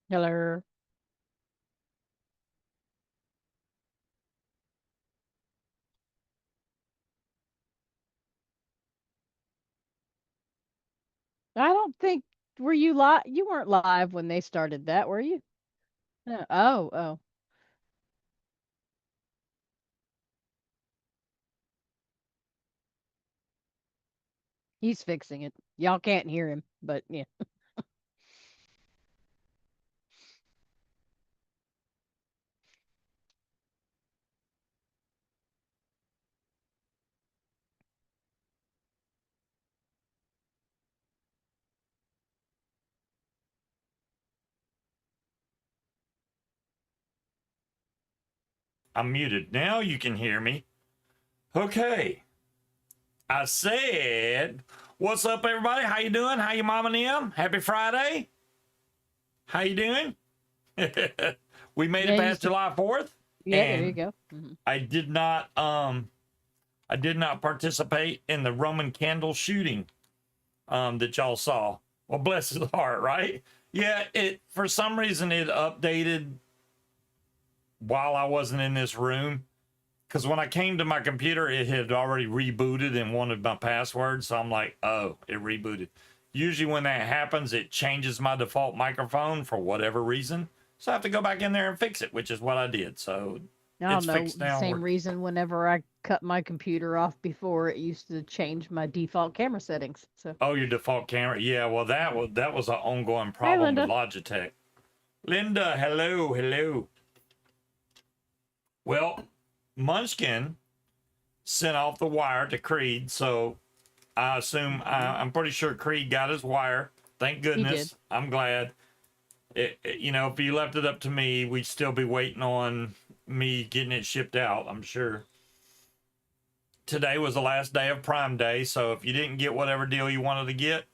Hello. I don't think were you live? You weren't live when they started that, were you? No. Oh. He's fixing it. Y'all can't hear him, but yeah. I'm muted. Now you can hear me. Okay. I said, what's up, everybody? How you doing? How you, Mama and them? Happy Friday. How you doing? We made Yeah, it you past said, July 4th, yeah, there you and go. I did not I did not participate in the Roman candle shooting that y'all saw. Well, bless his heart, right? Yeah, it for some reason it updated while I wasn't in this room. Because when I came to my computer, it had already rebooted and wanted my password. So I'm like, oh, it rebooted. Usually, when that happens, it changes my default microphone for whatever reason. So I have to go back in there and fix it, which is what I did. So I it's don't know. fixed The now. same reason whenever I cut my computer off before, it used to change my default camera settings. So, Oh, your default camera. Yeah, well, that was an ongoing hey, problem with Linda. Logitech. Linda, hello, hello. Well, Munchkin sent off the wire to Creed, so I assume I'm pretty sure Creed got his wire. Thank He did. goodness. I'm glad. If you left it up to me, we'd still be waiting on me getting it shipped out. I'm sure. Today was the last day of Prime Day, so if you didn't get whatever deal you wanted to get,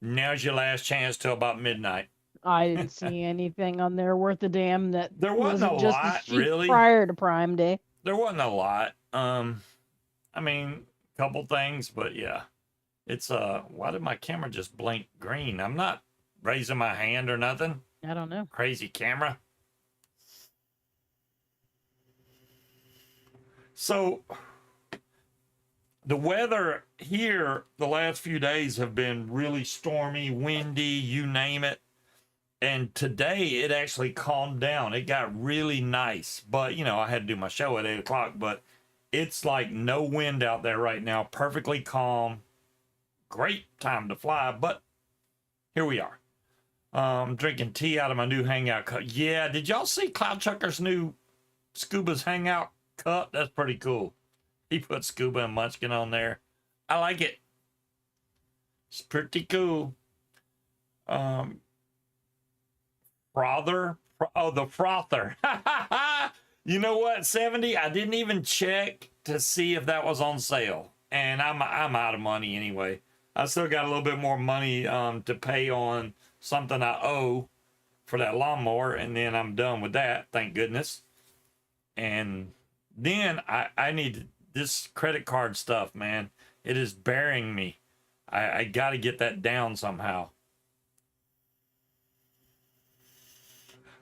now's your last chance till about midnight. I didn't see anything on there worth a damn that There wasn't a wasn't just as lot, cheap really. prior to Prime Day. There wasn't a lot. I mean, a couple things, but yeah. It's why did my camera just blink green? I'm not raising my hand or nothing. I don't know. Crazy camera. So the weather here the last few days have been really stormy, windy, you name it. And today it actually calmed down. It got really nice. But I had to do my show at 8 o'clock, but it's like no wind out there right now. Perfectly calm. Great time to fly, but here we are. Drinking tea out of my new Hangout cup. Yeah, did y'all see Cloud Chucker's new Scuba's Hangout cup? That's pretty cool. He put Scuba and Munchkin on there. I like it. It's pretty cool. Um, Frother. Oh, the frother. You know what, 70? I didn't even check to see if that was on sale. And I'm out of money anyway. I still got a little bit more money to pay on something I owe for that lawnmower, and then I'm done with that, thank goodness. And then I need this credit card stuff, man. It is burying me. I got to get that down somehow.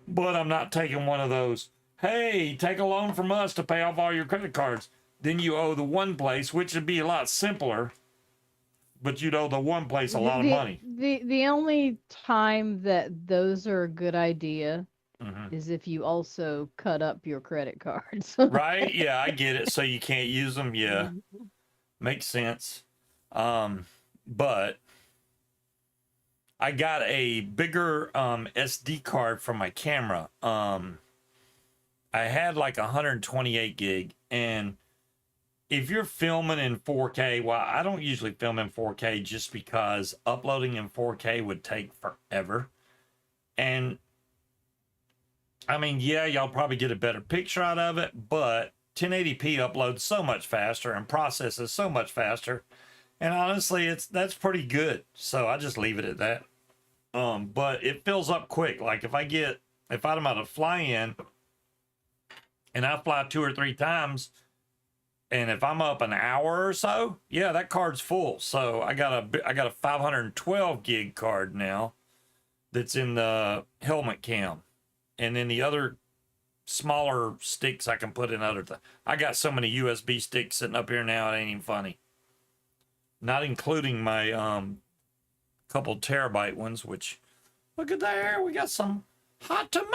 But I'm not taking one of those, hey, take a loan from us to pay off all your credit cards. Then you owe the one place, which would be a lot simpler, but you'd owe the one place a The, lot of the money. the only time that those are a good idea Hmm. is if you also cut up your credit cards. Right? Yeah, I get it. So you can't use them. Yeah, Mhm. makes sense. But I got a bigger SD card for my camera. I had like 128 gig, and if you're filming in 4K, well, I don't usually film in 4K just because uploading in 4K would take forever. And I mean, yeah, y'all probably get a better picture out of it, but 1080p uploads so much faster and processes so much faster. And honestly, that's pretty good. So I just leave it at that. But it fills up quick. Like if I'm out of fly in and I fly 2 or 3 times, and if I'm up an hour or so, yeah, that card's full. So I got a 512 gig card now, that's in the helmet cam, and then the other smaller sticks I can put in other things. I got so many USB sticks sitting up here now, it ain't even funny. Not including my couple terabyte ones, which look at there, we got some hot tamale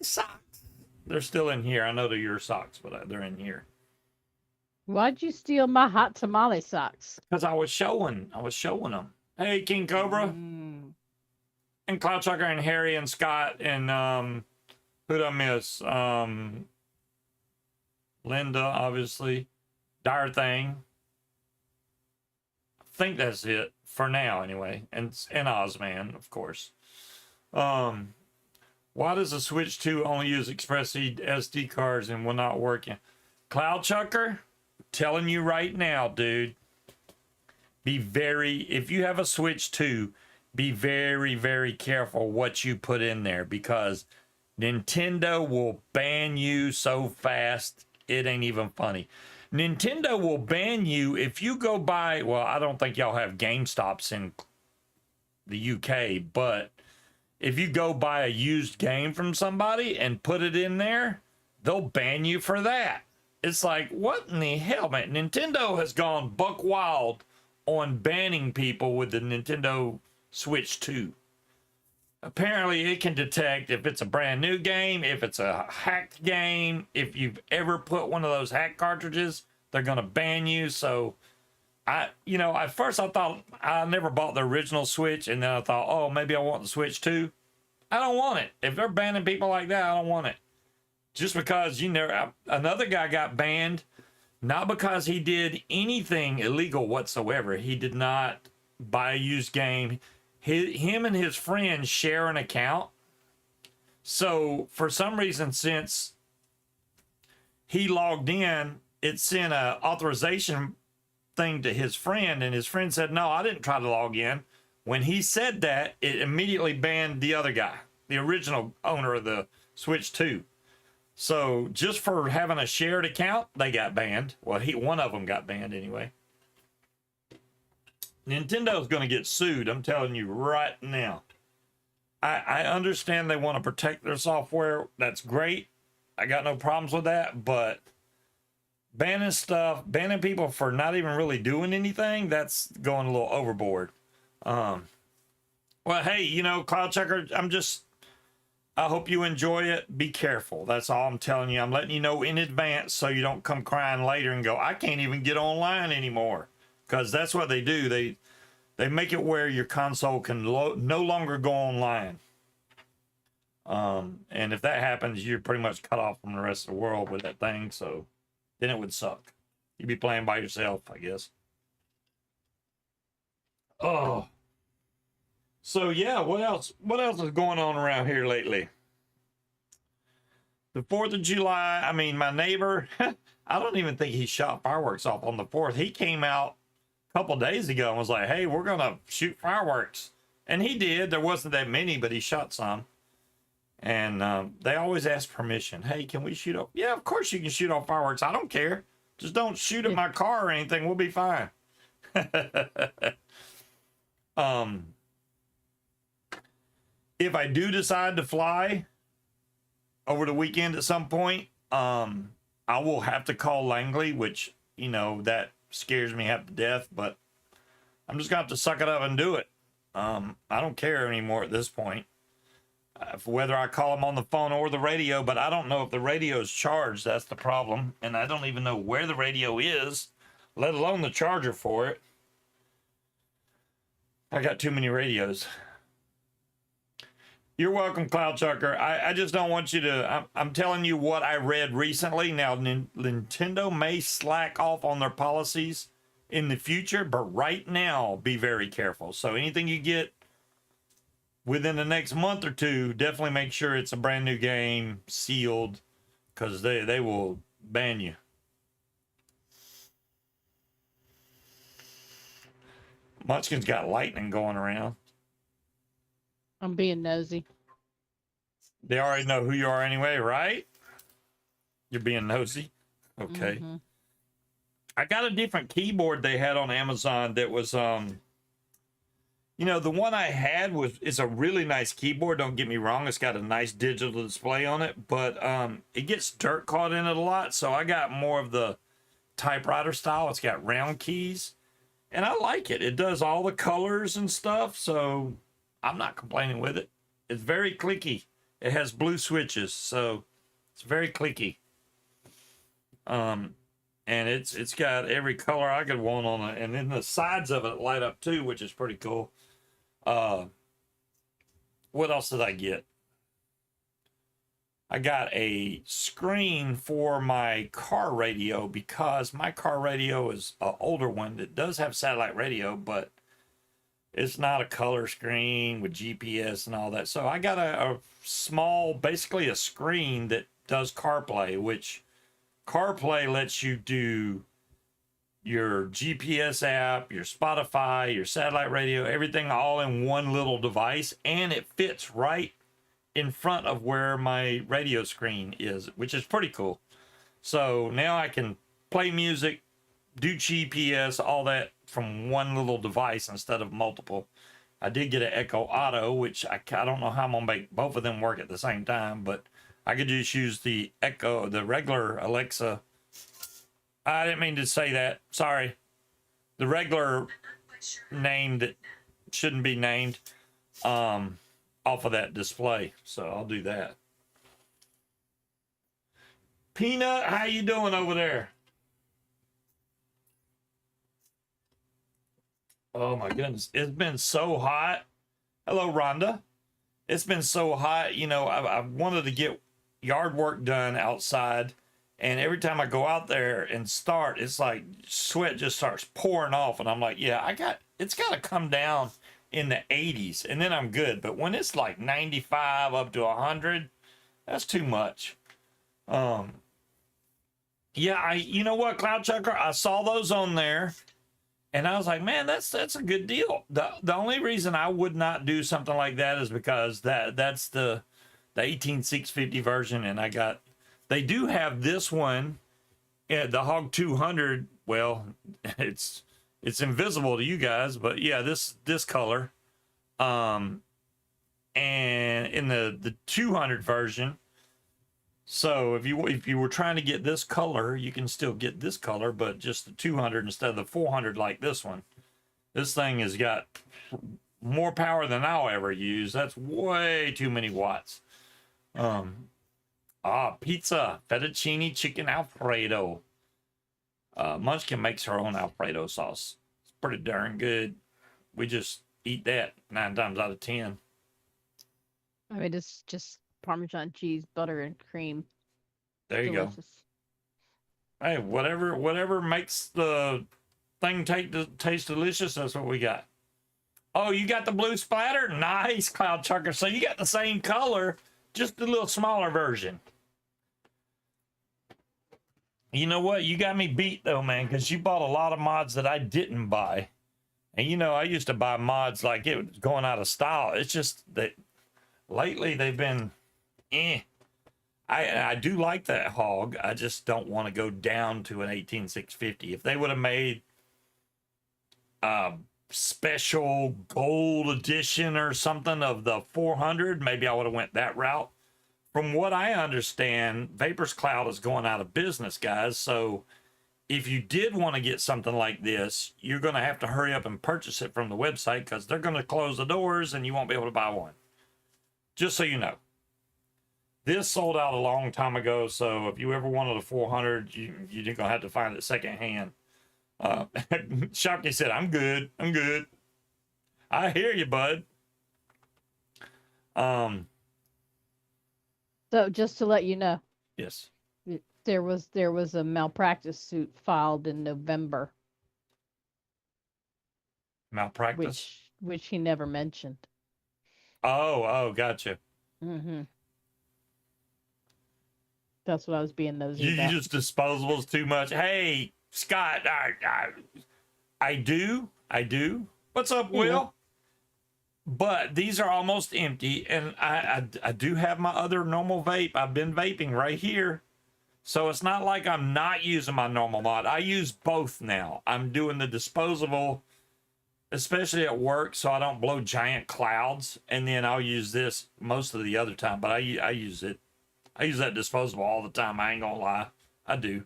socks. They're still in here. I know they're your socks, but they're in here. Why'd you steal my hot tamale socks? Because I was showing them. Hey, King Cobra and Cloud Chucker and Harry and Scott and who'd I miss? Linda, obviously. Dire Thing. I think that's it for now, anyway. And Ozman, of course. Why does the Switch 2 only use Express SD cards and will not work? Cloud Chucker, telling you right now, dude. If you have a Switch 2, be very, very careful what you put in there, because Nintendo will ban you so fast, it ain't even funny. Nintendo will ban you if you go buy, well, I don't think y'all have GameStops in the UK, but if you go buy a used game from somebody and put it in there, they'll ban you for that. It's like, what in the hell, man? Nintendo has gone buck wild on banning people with the Nintendo Switch 2. Apparently, it can detect if it's a brand new game, if it's a hacked game. If you've ever put one of those hack cartridges, they're going to ban you. So, at first I thought I never bought the original Switch, and then I thought, oh, maybe I want the Switch 2. I don't want it. If they're banning people like that, I don't want it. Just because, another guy got banned, not because he did anything illegal whatsoever. He did not buy a used game. Him and his friend share an account. So for some reason, since he logged in, it sent a authorization thing to his friend, and his friend said, no, I didn't try to log in. When he said that, it immediately banned the other guy, the original owner of the Switch 2. So just for having a shared account, they got banned. Well, one of them got banned anyway. Nintendo's going to get sued, I'm telling you right now. I understand they want to protect their software. That's great. I got no problems with that, but banning people for not even really doing anything, that's going a little overboard. Well, hey, Cloud Checker, I hope you enjoy it. Be careful. That's all I'm telling you. I'm letting you know in advance so you don't come crying later and go, I can't even get online anymore. Because that's what they do. They make it where your console can no longer go online. And if that happens, you're pretty much cut off from the rest of the world with that thing. So then it would suck. You'd be playing by yourself, I guess. Oh. So yeah, what else? What else is going on around here lately? The 4th of July, my neighbor, I don't even think he shot fireworks off on the 4th. He came out a couple days ago and was like, hey, we're going to shoot fireworks. And he did. There wasn't that many, but he shot some. And they always ask permission. Hey, can we shoot off? Yeah, of course you can shoot off fireworks. I don't care. Just don't shoot at my car or anything. We'll be fine. If I do decide to fly over the weekend at some point, I will have to call Langley, which, that scares me half to death, but I'm just going to have to suck it up and do it. I don't care anymore at this point. Whether I call them on the phone or the radio, but I don't know if the radio is charged. That's the problem. And I don't even know where the radio is, let alone the charger for it. I got too many radios. You're welcome, Cloud Chucker. I just don't want you to... I'm telling you what I read recently. Now, Nintendo may slack off on their policies in the future, but right now, be very careful. So anything you get within the next month or two, definitely make sure it's a brand new game, sealed, because they will ban you. Munchkin's got lightning going around. I'm being nosy. They already know who you are anyway, right? You're being nosy. Okay. Mm-hmm. I got a different keyboard they had on Amazon that was You know, the one I had is a really nice keyboard. Don't get me wrong; it's got a nice digital display on it, but it gets dirt caught in it a lot. So I got more of the typewriter style. It's got round keys, and I like it. It does all the colors and stuff, so I'm not complaining with it. It's very clicky. It has blue switches, so it's very clicky. And it's got every color I could want on it, and then the sides of it light up too, which is pretty cool. Uh, what else did I get? I got a screen for my car radio because my car radio is an older one that does have satellite radio, but it's not a color screen with GPS and all that. So I got a small, basically a screen that does CarPlay, which CarPlay lets you do your GPS app, your Spotify, your satellite radio, everything all in one little device, and it fits right in front of where my radio screen is, which is pretty cool. So now I can play music, do GPS, all that from one little device instead of multiple. I did get an Echo Auto, which I don't know how I'm gonna make both of them work at the same time, but I could just use the Echo, the regular Alexa. I didn't mean to say that. Sorry. The regular name that shouldn't be named. Off of that display, so I'll do that. Peanut, how you doing over there? Oh my goodness, it's been so hot. Hello, Rhonda. It's been so hot. You know, I wanted to get yard work done outside, and every time I go out there and start, it's like sweat just starts pouring off, and I'm like, yeah, it's got to come down in the 80s, and then I'm good. But when it's like 95 up to 100, that's too much. Yeah, you know what, Cloud Chucker, I saw those on there, and I was like, man, that's a good deal. The only reason I would not do something like that is because that's the 18650 version, and they do have this one, the Hog 200. Well, it's invisible to you guys, but yeah, this color, and in the 200 version. So if you were trying to get this color, you can still get this color, but just the 200 instead of the 400 like this one. This thing has got more power than I'll ever use. That's way too many watts. Pizza, fettuccine chicken Alfredo. Munchkin makes her own Alfredo sauce. It's pretty darn good. We just eat that 9 times out of 10. I mean, it's just Parmesan cheese, butter, and cream. There you Delicious. go. Hey, whatever makes the thing taste delicious, that's what we got. Oh, you got the blue splatter? Nice, Cloud Chucker. So you got the same color, just a little smaller version. You know what? You got me beat though, man, because you bought a lot of mods that I didn't buy. And you know, I used to buy mods like it was going out of style. It's just that lately they've been I do like that Hog. I just don't want to go down to an 18650. If they would have made a special gold edition or something of the 400, maybe I would have went that route. From what I understand, Vapors Cloud is going out of business, guys. So if you did want to get something like this, you're going to have to hurry up and purchase it from the website because they're going to close the doors and you won't be able to buy one. Just so you know. This sold out a long time ago, so if you ever wanted a 400, you're going to have to find it secondhand. Shopke said, I'm good. I hear you, bud. So just to let you know, Yes. there was a malpractice suit filed in November, Malpractice? which he never mentioned. Oh, gotcha. Mm-hmm. That's what I was being nosy You about. just disposables too much. Hey, Scott, I do. What's up, Will? But these are almost empty, and I do have my other normal vape. I've been vaping right here. So it's not like I'm not using my normal mod. I use both now. I'm doing the disposable especially at work, so I don't blow giant clouds. And then I'll use this most of the other time, but I use it. I use that disposable all the time. I ain't gonna lie, I do.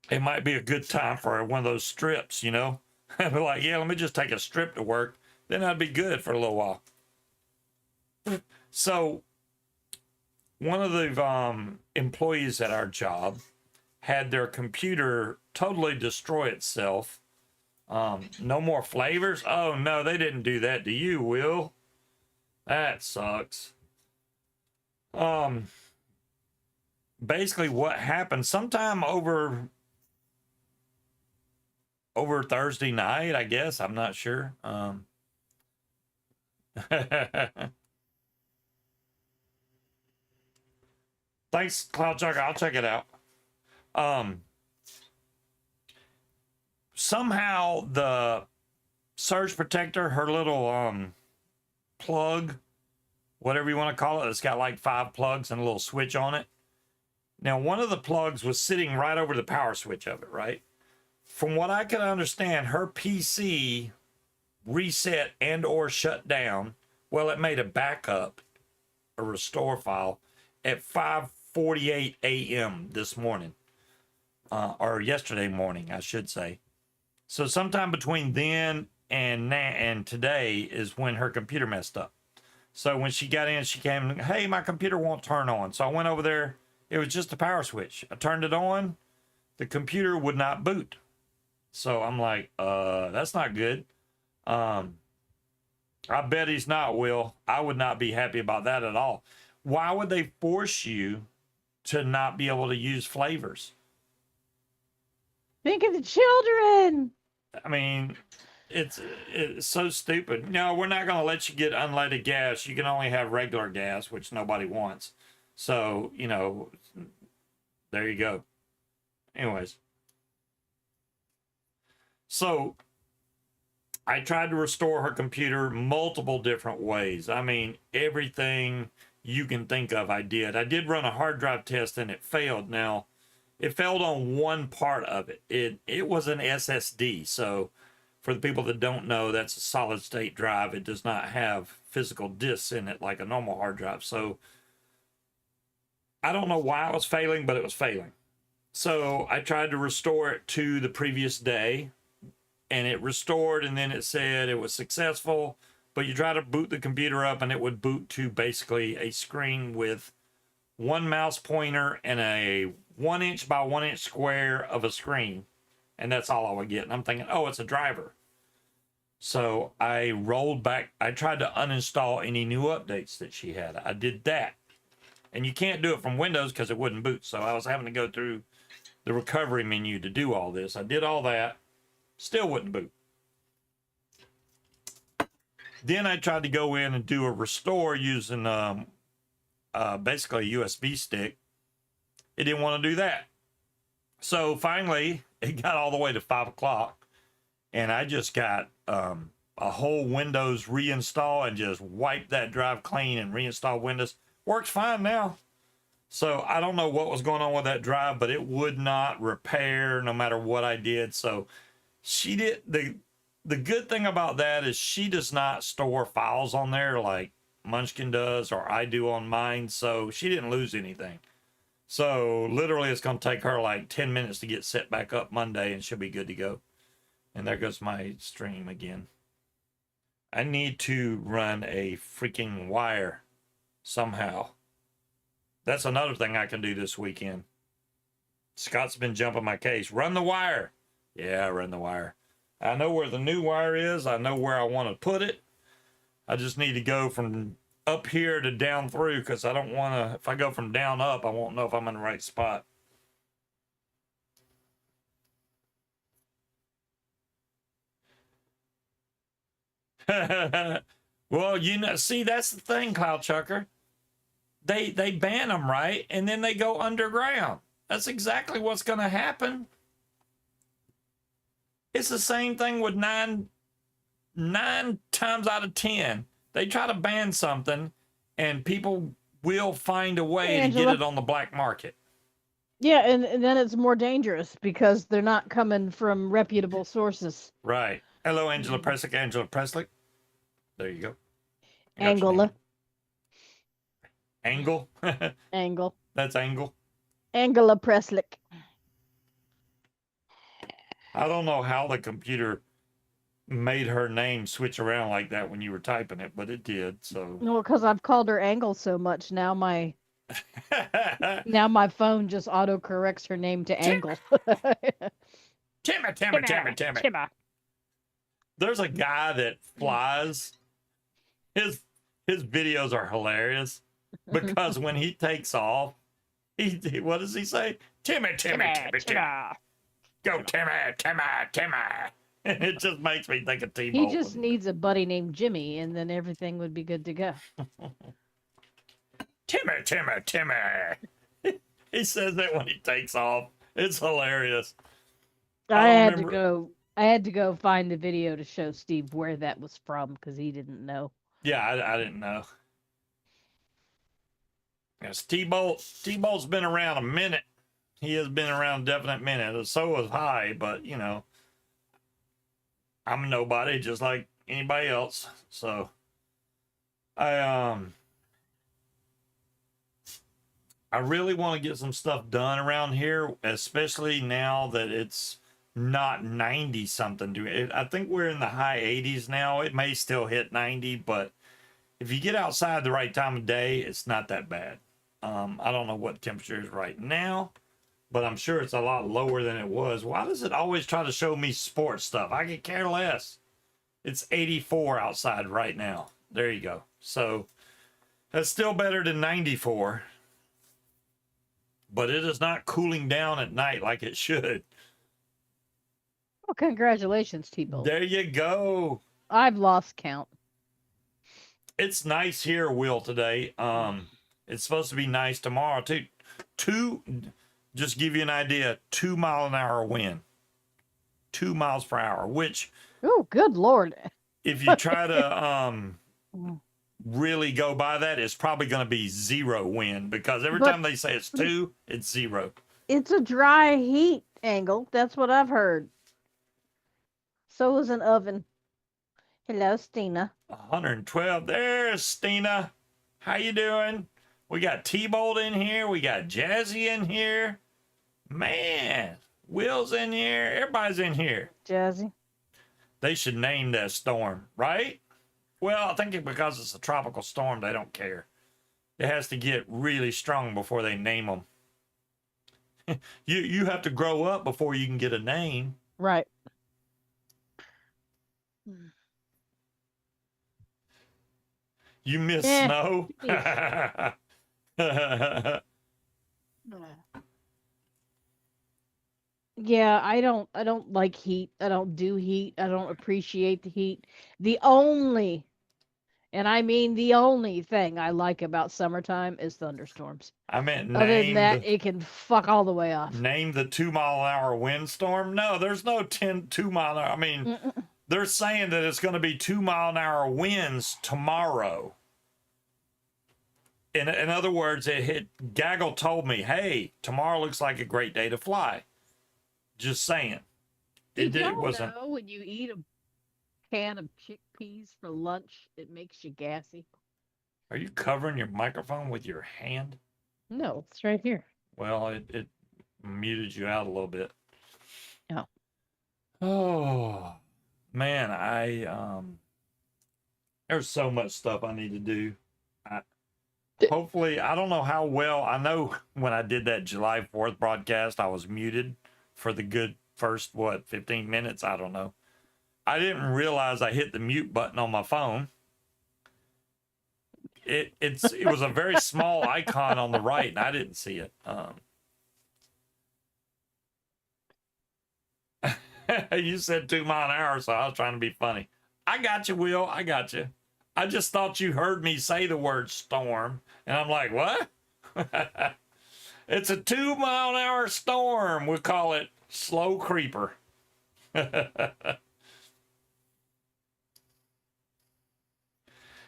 It might be a good time for one of those strips, you know. I'd be like, yeah, let me just take a strip to work. Then I'd be good for a little while. So one of the employees at our job had their computer totally destroy itself. No more flavors. Oh no, they didn't do that to you, Will. That sucks. Basically what happened sometime over Thursday night, I guess. I'm not sure. Thanks, Cloud Chucker. I'll check it out. Somehow the surge protector, her little plug, whatever you want to call it, it's got like 5 plugs and a little switch on it. Now, one of the plugs was sitting right over the power switch of it, right? From what I can understand, her PC reset and or shut down. Well, it made a backup, a restore file at 5:48 a.m. this morning, or yesterday morning, I should say. So sometime between then and today is when her computer messed up. So when she got in, she came, hey, my computer won't turn on. So I went over there. It was just a power switch. I turned it on. The computer would not boot. So I'm like, that's not good. I bet he's not, Will. I would not be happy about that at all. Why would they force you to not be able to use flavors? Think of the children. I mean, it's so stupid. No, we're not going to let you get unleaded gas. You can only have regular gas, which nobody wants. So, you know, there you go. Anyways. So I tried to restore her computer multiple different ways. I mean, everything you can think of, I did. I did run a hard drive test and it failed. Now, it failed on one part of it. It was an SSD. So for the people that don't know, that's a solid state drive. It does not have physical disks in it like a normal hard drive. So I don't know why it was failing, but it was failing. So I tried to restore it to the previous day, and it restored, and then it said it was successful, but you try to boot the computer up and it would boot to basically a screen with one mouse pointer and a 1-inch by 1-inch square of a screen. And that's all I would get. And I'm thinking, oh, it's a driver. So I rolled back. I tried to uninstall any new updates that she had. I did that. And you can't do it from Windows because it wouldn't boot. So I was having to go through the recovery menu to do all this. I did all that. Still wouldn't boot. Then I tried to go in and do a restore using basically a USB stick. It didn't want to do that. So finally, it got all the way to 5 o'clock. And I just got a whole Windows reinstall and just wiped that drive clean and reinstall Windows. Works fine now. So I don't know what was going on with that drive, but it would not repair no matter what I did. So she did. The good thing about that is she does not store files on there like Munchkin does or I do on mine. So she didn't lose anything. So literally it's going to take her like 10 minutes to get set back up Monday and she'll be good to go. And there goes my stream again. I need to run a freaking wire somehow. That's another thing I can do this weekend. Scott's been jumping my case. Run the wire. Yeah, run the wire. I know where the new wire is. I know where I want to put it. I just need to go from up here to down through because I don't want to, if I go from down up, I won't know if I'm in the right spot. Well, you know, see, that's the thing, Cloud Chucker. They ban them, right? And then they go underground. That's exactly what's going to happen. It's the same thing with nine times out of 10. They try to ban something, and people will find a way to get it on the black market. Yeah, and then it's more dangerous because they're not coming from reputable sources. Right. Hello, Angela Mm. Preslick. Angela Preslick. There you go. I got your name. Angola, Angle. Angle, That's Angle. Angela Preslick. I don't know how the computer made her name switch around like that when you were typing it, but it did. So No, because I've called her Angle so much now. My phone just auto corrects her name to Timmy, Angle. Timmy, Timmy, Timmy, Timmy, Timmy. Timmy. There's a guy that flies. His his videos are hilarious because when he takes off, what does he say? Timmy, Timmy, Timmy, Timmy, Timmy. Timmy. Go, Timmy, Timmy, Timmy. And it just makes me think of He T-Bolt when just he does. needs a buddy named Jimmy, and then everything would be good to go. Timmy, Timmy, Timmy. He says that when he takes off. It's hilarious. I I don't had to remember. go. I had to go find the video to show Steve where that was from because he didn't know. Yeah, I didn't know. Yes, T-Bolt's been around a minute. He has been around a definite minute. So was High, but you know, I'm a nobody just like anybody else. So I I really want to get some stuff done around here, especially now that it's not 90 something. I think we're in the high 80s now. It may still hit 90, but if you get outside the right time of day, it's not that bad. I don't know what the temperature is right now, but I'm sure it's a lot lower than it was. Why does it always try to show me sports stuff? I could care less. It's 84 outside right now. There you go. So that's still better than 94, but it is not cooling down at night like it should. Well, congratulations, T-Bolt. There you go. I've lost count. It's nice here, Will, today. It's supposed to be nice tomorrow too. Two, just give you an idea, 2 mile an hour wind, 2 miles per hour, which Oh, good Lord. if you try to really go by that, it's probably going to be zero wind because every But time they say it's two, it's zero. it's a dry heat angle. That's what I've heard. So is an oven. Hello, Stina. 112. There's Stina. How you doing? We got T-Bolt in here. We got Jazzy in here. Man, Will's in here. Everybody's in here. Jazzy. They should name that storm, right? Well, I think because it's a tropical storm, they don't care. It has to get really strong before they name them. You have to grow up before you can get a name. Right. You miss Eh. snow? Yeah, I don't like heat. I don't do heat. I don't appreciate the heat. The only, and I mean the only thing I like about summertime is thunderstorms. I meant Other than name that, the it can fuck all the way off. name the 2 mile an hour windstorm. No, there's no 2 mile an hour. I mean, Mm-mm. they're saying that it's going to be 2 mile an hour winds tomorrow. In other words, Gaggle told me, hey, tomorrow looks like a great day to fly. Just saying. Did It y'all wasn't. know when you eat a can of chickpeas for lunch, it makes you gassy? Are you covering your microphone with your hand? No, it's right here. Well, it muted you out a little bit. Oh. Oh man, there's so much stuff I need to do. Hopefully, I don't know how well. I know when I did that July 4th broadcast, I was muted for the good first 15 minutes. I don't know. I didn't realize I hit the mute button on my phone. It was a very small icon on the right, and I didn't see it. You said 2 mile an hour, so I was trying to be funny. I got you, Will. I got you. I just thought you heard me say the word storm, and I'm like, what? It's a 2 mile an hour storm. We call it slow creeper.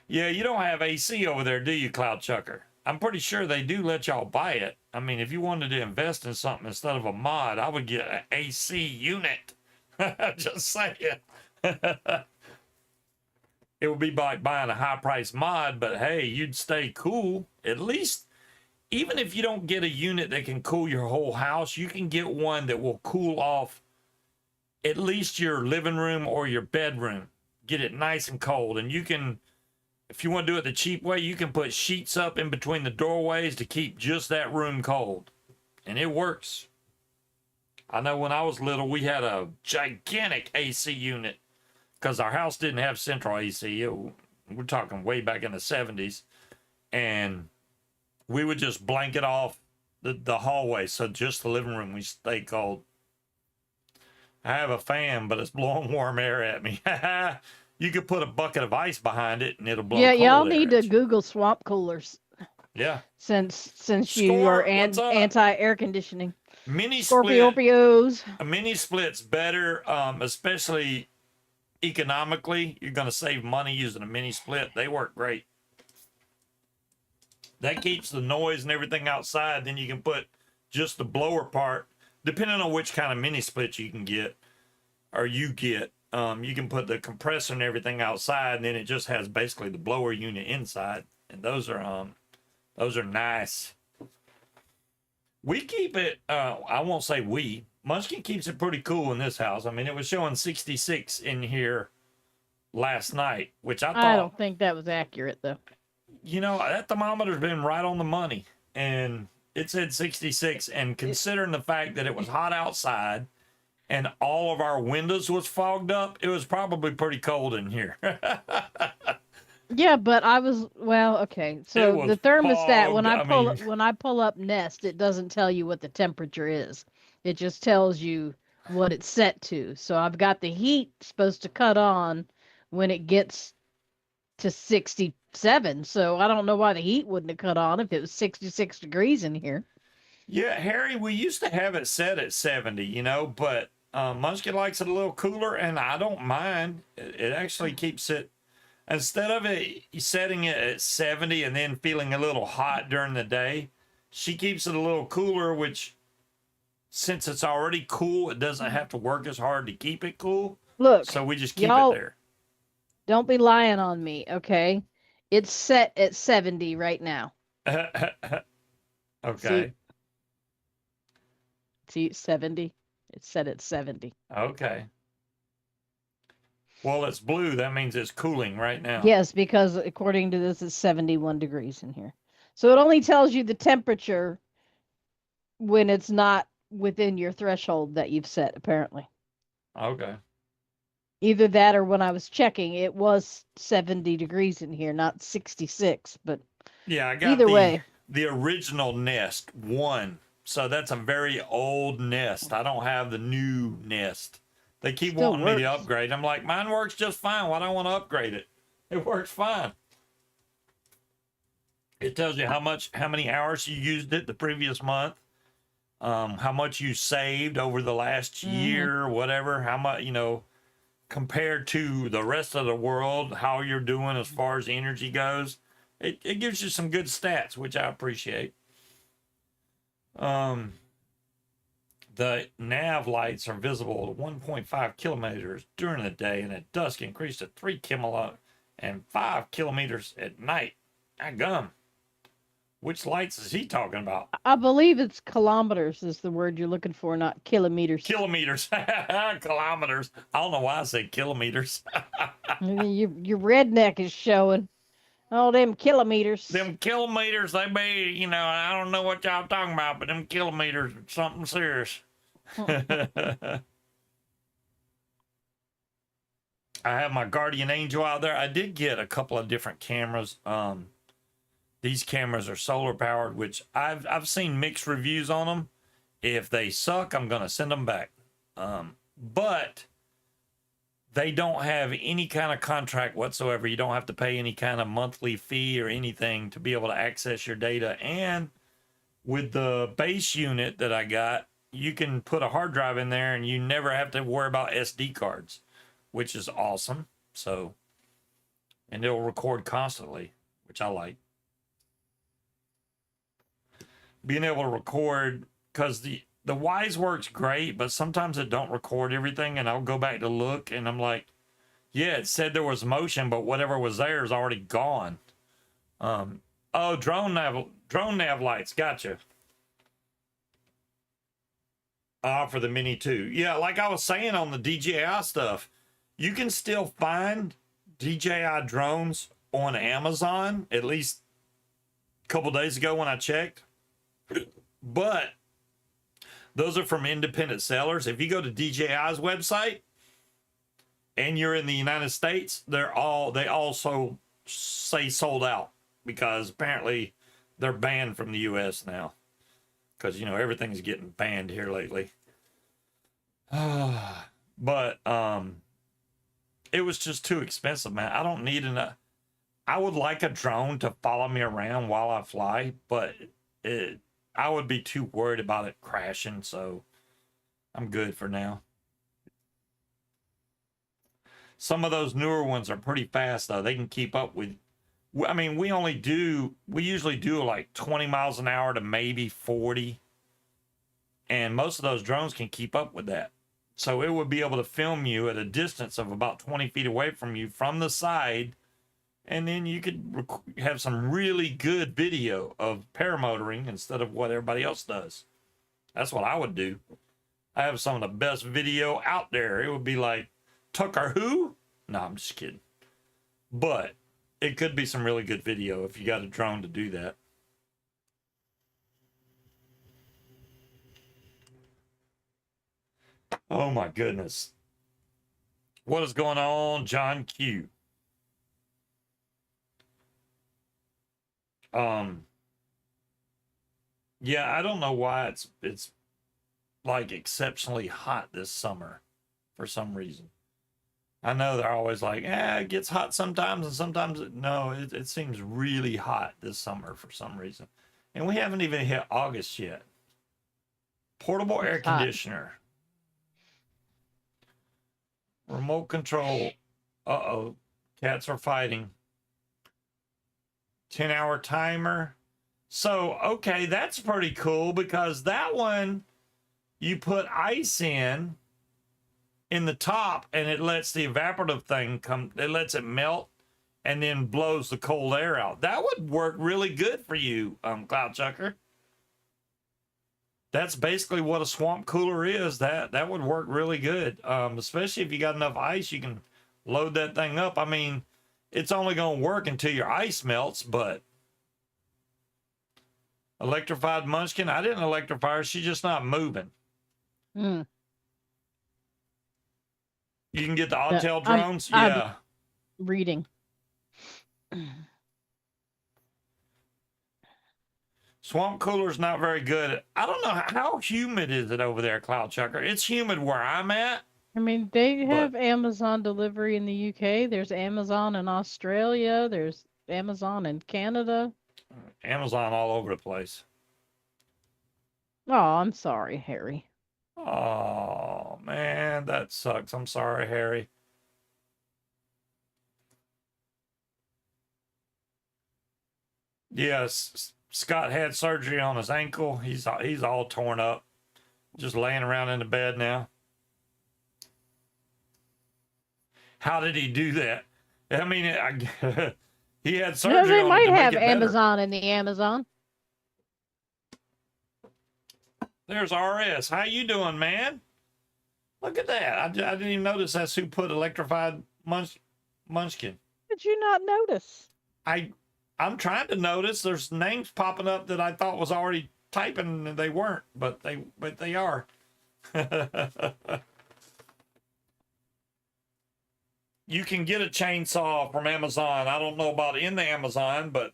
Yeah, you don't have AC over there, do you, Cloud Chucker? I'm pretty sure they do let y'all buy it. I mean, if you wanted to invest in something instead of a mod, I would get an AC unit. Just saying. It would be like buying a high price mod, but hey, you'd stay cool. At least, even if you don't get a unit that can cool your whole house, you can get one that will cool off at least your living room or your bedroom. Get it nice and cold. And you can, if you want to do it the cheap way, you can put sheets up in between the doorways to keep just that room cold. And it works. I know when I was little, we had a gigantic AC unit because our house didn't have central AC. We're talking way back in the 70s. And we would just blanket off the hallway. So just the living room, we stay cold. I have a fan, but it's blowing warm air at me. You could put a bucket of ice behind it and it'll blow Yeah, cold y'all air need to at you. Google swamp coolers Yeah. since you are Score, what's up? anti air conditioning. Mini split. Scorpios. A mini split's better, especially economically. You're going to save money using a mini split. They work great. That keeps the noise and everything outside. Then you can put just the blower part, depending on which kind of mini split you can get or you get. You can put the compressor and everything outside, and then it just has basically the blower unit inside. And those are nice. We keep it. I won't say we. Munchkin keeps it pretty cool in this house. I mean, it was showing 66 in here last night, which I thought. I don't think that was accurate though. You know, that thermometer's been right on the money, and it said 66. And considering the fact that it was hot outside and all of our windows was fogged up, it was probably pretty cold in here. Yeah, but okay. So the thermostat when I pull up Nest, it doesn't tell you what the temperature is. It just tells you what it's set to. So I've got the heat supposed to cut on when it gets to 67. So I don't know why the heat wouldn't have cut on if it was 66 degrees in here. Yeah, Harry, we used to have it set at 70, you know, but Munchkin likes it a little cooler, and I don't mind. It actually keeps it, instead of it setting it at 70 and then feeling a little hot during the day, she keeps it a little cooler, which, since it's already cool, it doesn't have to work as hard to keep it cool. Look, so we just keep it there. Don't be lying on me, okay? It's set at 70 right now. Okay. See 70? It's set at 70. Okay. Well, it's blue. That means it's cooling right now. Yes, because according to this, it's 71 degrees in here. So it only tells you the temperature when it's not within your threshold that you've set, apparently. Okay. Either that or when I was checking, it was 70 degrees in here, not 66. But yeah, I got either way. The original Nest 1. So that's a very old Nest. I don't have the new Nest. They keep Still wanting works. me to upgrade. I'm like, mine works just fine. Why do I want to upgrade it? It works fine. It tells you how many hours you used it the previous month, how much you saved over the last year, whatever, how much, you know, compared to the rest of the world, how you're doing as far as energy goes. It gives you some good stats, which I appreciate. The nav lights are visible at 1.5 kilometers during the day, and at dusk increase to 3 kilometers and 5 kilometers at night. Gum. Which lights is he talking about? I believe it's kilometers is the word you're looking for, not kilometers. Kilometers. Kilometers. I don't know why I said kilometers. Your redneck is showing. Oh, them kilometers. Them kilometers, they be, you know, I don't know what y'all talking about, but them kilometers are something serious. I have my guardian angel out there. I did get a couple of different cameras. These cameras are solar powered, which I've seen mixed reviews on them. If they suck, I'm gonna send them back. But they don't have any kind of contract whatsoever. You don't have to pay any kind of monthly fee or anything to be able to access your data. And with the base unit that I got, you can put a hard drive in there and you never have to worry about SD cards, which is awesome. So, and it'll record constantly, which I like. being able to record, because the Wise works great, but sometimes it don't record everything, and I'll go back to look, and I'm like, yeah, it said there was motion, but whatever was there is already gone. Oh, drone nav lights, gotcha. For the Mini 2. Yeah, like I was saying on the DJI stuff, you can still find DJI drones on Amazon, at least a couple days ago when I checked. But those are from independent sellers. If you go to DJI's website and you're in the United States, they also say sold out, because apparently they're banned from the US now. Because, you know, everything's getting banned here lately. But it was just too expensive, man. I don't need I would like a drone to follow me around while I fly, but I would be too worried about it crashing, so I'm good for now. Some of those newer ones are pretty fast, though. They can keep up with, I mean, we usually do like 20 miles an hour to maybe 40. And most of those drones can keep up with that. So it would be able to film you at a distance of about 20 feet away from you from the side. And then you could have some really good video of paramotoring instead of what everybody else does. That's what I would do. I have some of the best video out there. It would be like, Tucker who? No, I'm just kidding. But it could be some really good video if you got a drone to do that. Oh my goodness. What is going on, John Q? Yeah, I don't know why it's like exceptionally hot this summer for some reason. I know they're always like, it gets hot sometimes, and sometimes it seems really hot this summer for some reason. And we haven't even hit August yet. Portable air conditioner. Remote control. Uh-oh. Cats are fighting. 10-hour timer. So, okay, that's pretty cool, because that one, you put ice in the top, and it lets the evaporative thing come, it lets it melt, and then blows the cold air out. That would work really good for you, Cloud Chucker. That's basically what a swamp cooler is. That would work really good, especially if you got enough ice, you can load that thing up. I mean, it's only going to work until your ice melts, but electrified munchkin, I didn't electrify her. She's just not moving. Mm. You can get the Autel drones. I'm reading. Swamp cooler's not very good. I don't know, how humid is it over there, Cloud Chucker? It's humid where I'm at. I mean, they have Amazon delivery in the UK. There's Amazon in Australia. There's Amazon in Canada. Amazon all over the place. Oh, I'm sorry, Harry. Oh, man, that sucks. I'm sorry, Harry. Yes, Scott had surgery on his ankle. He's all torn up, just laying around in the bed now. How did he do that? I mean, he had surgery. They might have Amazon in the Amazon. There's RS. How you doing, man? Look at that. I didn't even notice that's who put electrified munchkin. Did you not notice? I'm trying to notice. There's names popping up that I thought was already typing, and they weren't, but they are. You can get a chainsaw from Amazon. I don't know about in the Amazon, but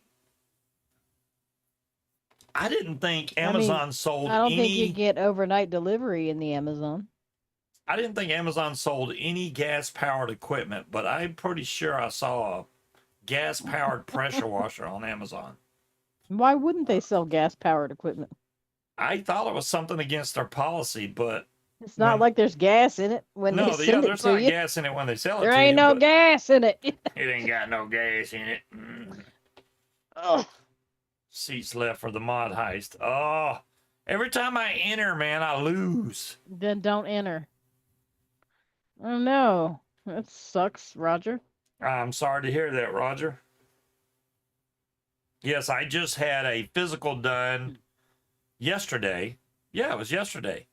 I didn't think Amazon sold any. I don't think you get overnight delivery in the Amazon. I didn't think Amazon sold any gas-powered equipment, but I'm pretty sure I saw a gas-powered pressure washer on Amazon. Why wouldn't they sell gas-powered equipment? I thought it was something against their policy, but it's not like there's gas in it when they sell it to you. No, there's not gas in it when they sell it to you. There ain't no gas in it. It ain't got no gas in it. Oh. seats left for the mod heist. Oh, every time I enter, man, I lose. Then don't enter. Oh no. That sucks, Roger. I'm sorry to hear that, Roger. Yes, I just had a physical done yesterday. Yeah, it was yesterday.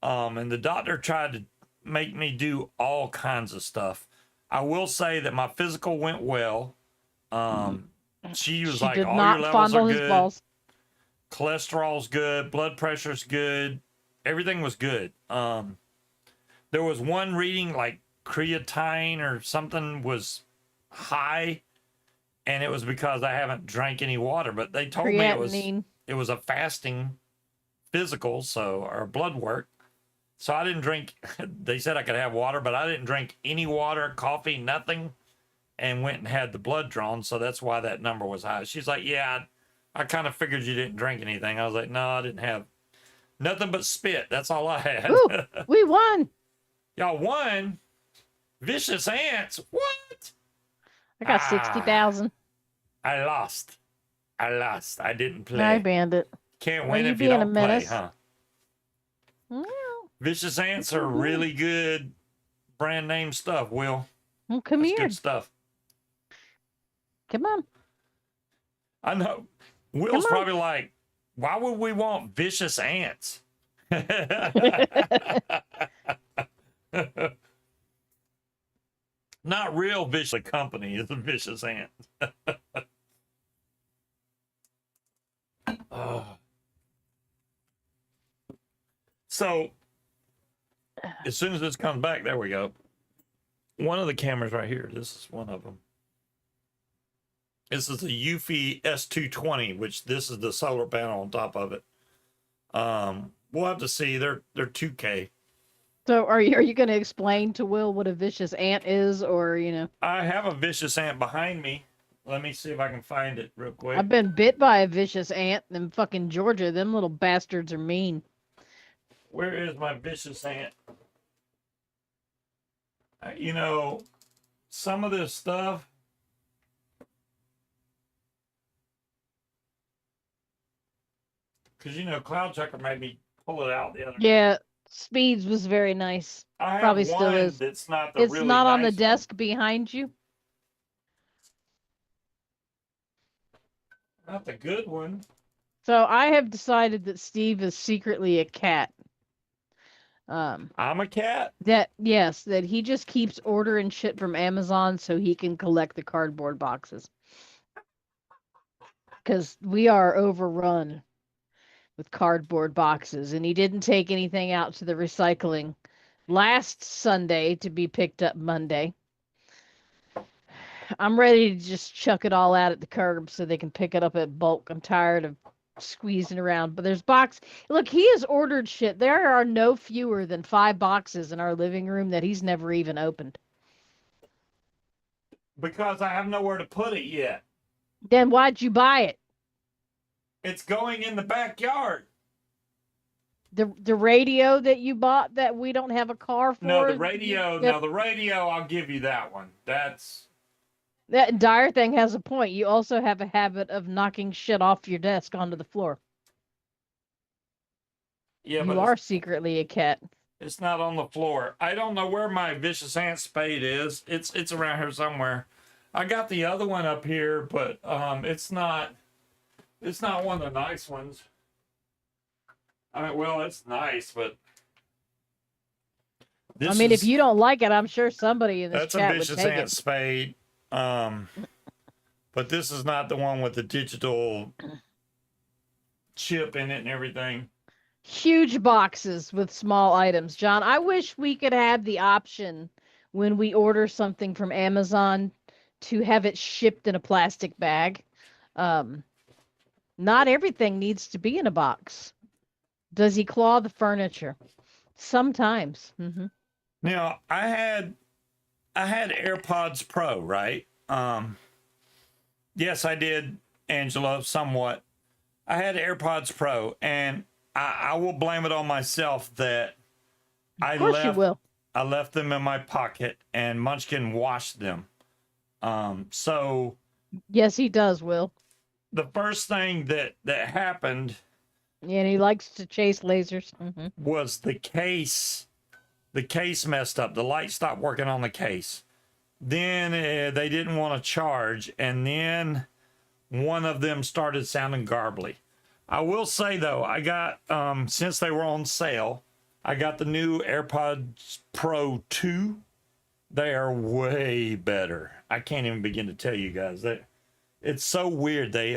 And the doctor tried to make me do all kinds of stuff. I will say that my physical went well. She was She like, did all your not levels are fondle his good. balls. Cholesterol's good. Blood pressure's good. Everything was good. There was one reading like creatine or something was high, and it was because I haven't drank any water. But they told me Creatinine. it was a fasting physical, so or blood work. So I didn't drink. They said I could have water, but I didn't drink any water, coffee, nothing, and went and had the blood drawn. So that's why that number was high. She's like, "Yeah, I kind of figured you didn't drink anything." I was like, "No, I didn't have nothing but spit. That's all I had." Ooh, we won. Y'all won. Vicious ants. What? I got 60,000. I lost. I didn't play. I banned it. Can't Are win you if you being a don't play, menace? huh? Well, Vicious ants are really good brand name stuff, Will. well, come That's here. good stuff. Come on. I know. Will's probably like, why would we want vicious ants? Not real vicious company is a vicious ant. So as soon as this comes back, there we go. One of the cameras right here. This is one of them. This is a Eufy S220, which this is the solar panel on top of it. We'll have to see. They're 2K. So are you going to explain to Will what a vicious ant is, or I have a vicious ant behind me. Let me see if I can find it real quick. I've been bit by a vicious ant in fucking Georgia. Them little bastards are mean. Where is my vicious ant? Some of this stuff. Because, Cloud Checker made me pull it out the other day. Yeah, Speeds was very nice. I have Probably one still is. that's not the It's really not on the nice desk behind you. one. Not the good one. So I have decided that Steve is secretly a cat. I'm a cat. That he just keeps ordering shit from Amazon so he can collect the cardboard boxes. Because we are overrun with cardboard boxes, and he didn't take anything out to the recycling last Sunday to be picked up Monday. I'm ready to just chuck it all out at the curb so they can pick it up at bulk. I'm tired of squeezing around. But there's look, he has ordered shit. There are no fewer than 5 boxes in our living room that he's never even opened. Because I have nowhere to put it yet. Then why'd you buy it? It's going in the backyard. The radio that you bought that we don't have a car for? No, the radio. I'll give you that one. That Dire thing has a point. You also have a habit of knocking shit off your desk onto the floor. Yeah, you are secretly a cat. It's not on the floor. I don't know where my vicious ant spade is. It's around here somewhere. I got the other one up here, but it's not one of the nice ones. It's nice, but if you don't like it, I'm sure somebody in this that's chat a vicious would take ant it. spade. But this is not the one with the digital chip in it and everything. Huge boxes with small items, John. I wish we could have the option when we order something from Amazon to have it shipped in a plastic bag. Not everything needs to be in a box. Does he claw the furniture? Sometimes. Mm-hmm. Now, I had AirPods Pro, right? Yes, I did, Angela, somewhat. I had AirPods Pro, and I will blame it on myself that I left them in my pocket, and Munchkin washed them. So yes, he does, Will. the first thing that happened And he likes to chase lasers. was the case. The case messed up. The light stopped working on the case. Then they didn't want to charge, and then one of them started sounding garbly. I will say though, I got since they were on sale, I got the new AirPods Pro 2. They are way better. I can't even begin to tell you guys that it's so weird. They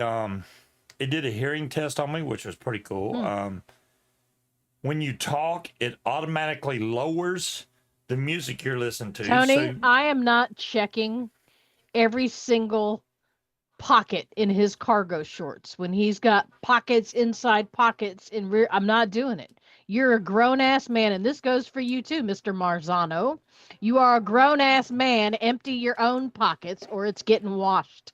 did a hearing test on me, which was pretty cool. When you talk, it automatically lowers the music you're listening to. Tony, So, I am not checking every single pocket in his cargo shorts when he's got pockets inside pockets in rear. I'm not doing it. You're a grown ass man, and this goes for you too, Mr. Marzano. You are a grown ass man. Empty your own pockets, or it's getting washed.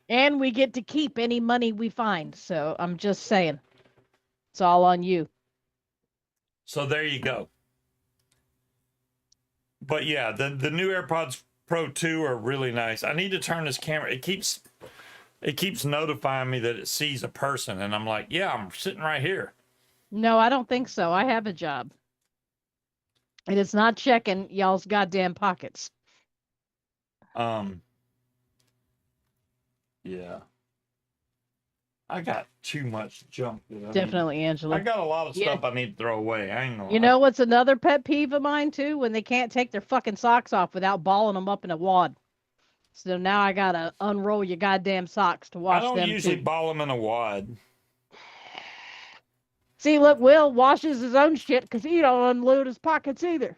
And we get to keep any money we find. So I'm just saying, it's all on you. so there you go. But yeah, the new AirPods Pro 2 are really nice. I need to turn this camera. It keeps notifying me that it sees a person, and I'm like, yeah, I'm sitting right here. No, I don't think so. I have a job. And it's not checking y'all's goddamn pockets. Yeah. I got too much junk. Definitely, Angela. I got a lot of stuff I need to throw away. I ain't gonna. You know what's another pet peeve of mine too? When they can't take their fucking socks off without balling them up in a wad. So now I gotta unroll your goddamn socks to wash I don't them usually too. ball them in a wad. See, look, Will washes his own shit because he don't unload his pockets either.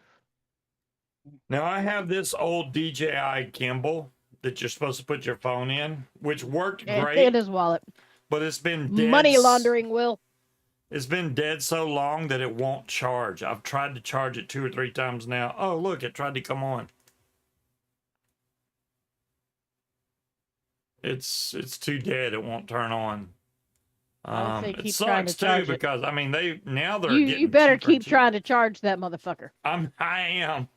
Now I have this old DJI gimbal that you're supposed to put your phone in, which worked great. In his wallet. But it's been dead. Money laundering, Will. It's been dead so long that it won't charge. I've tried to charge it 2 or 3 times now. Oh, look, it tried to come on. It's too dead. It won't turn on. It sucks too because I mean they're getting you better keep cheaper. trying to charge that motherfucker. I am.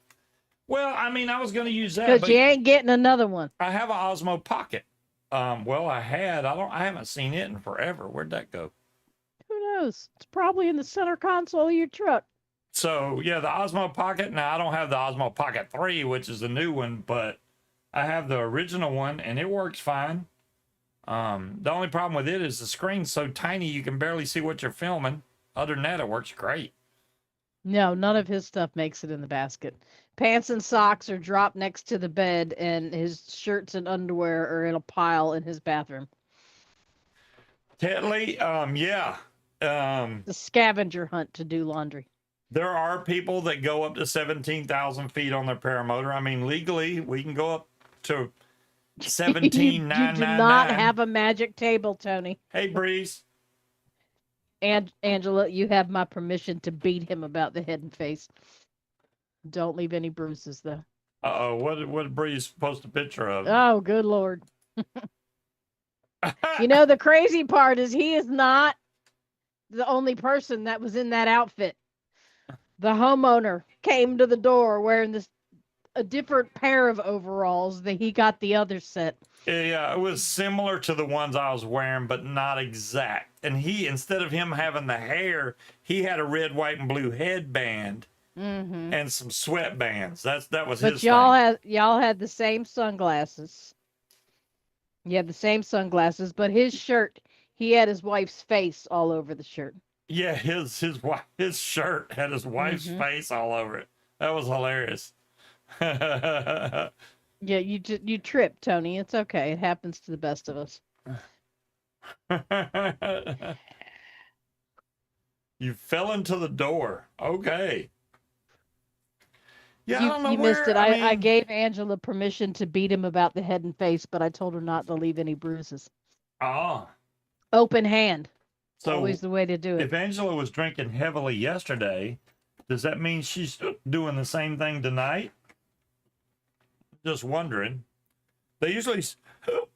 Well, I mean I was going to use that because you ain't getting another one. I have an Osmo Pocket. Well, I haven't seen it in forever. Where'd that go? Who knows? It's probably in the center console of your truck. So yeah, the Osmo Pocket. Now I don't have the Osmo Pocket 3, which is the new one, but I have the original one and it works fine. The only problem with it is the screen's so tiny you can barely see what you're filming. Other than that, it works great. No, none of his stuff makes it in the basket. Pants and socks are dropped next to the bed, and his shirts and underwear are in a pile in his bathroom. Tetley, yeah. The scavenger hunt to do laundry. There are people that go up to 17,000 feet on their paramotor. I mean, legally, we can go up to 17,999. You do not have a magic table, Tony. Hey, Breeze. And Angela, you have my permission to beat him about the head and face. Don't leave any bruises, though. Uh-oh, what did Breeze post a picture of? Oh, good Lord. You know, the crazy part is he is not the only person that was in that outfit. The homeowner came to the door wearing a different pair of overalls that he got the other set. Yeah, it was similar to the ones I was wearing, but not exact. And instead of him having the hair, he had a red, white, and blue headband and some sweatbands. That was his thing. Y'all had the same sunglasses. You had the same sunglasses, but his shirt, he had his wife's face all over the shirt. Yeah, his shirt had his wife's face all over it. That was hilarious. Yeah, you tripped, Tony. It's okay. It happens to the best of us. You fell into the door. Okay. Yeah, I don't know you missed it. I gave Angela permission to beat him about the head and face, but I told her not to leave any bruises. Ah. Open hand. So always the way to do it. If Angela was drinking heavily yesterday, does that mean she's doing the same thing tonight? Just wondering. They usually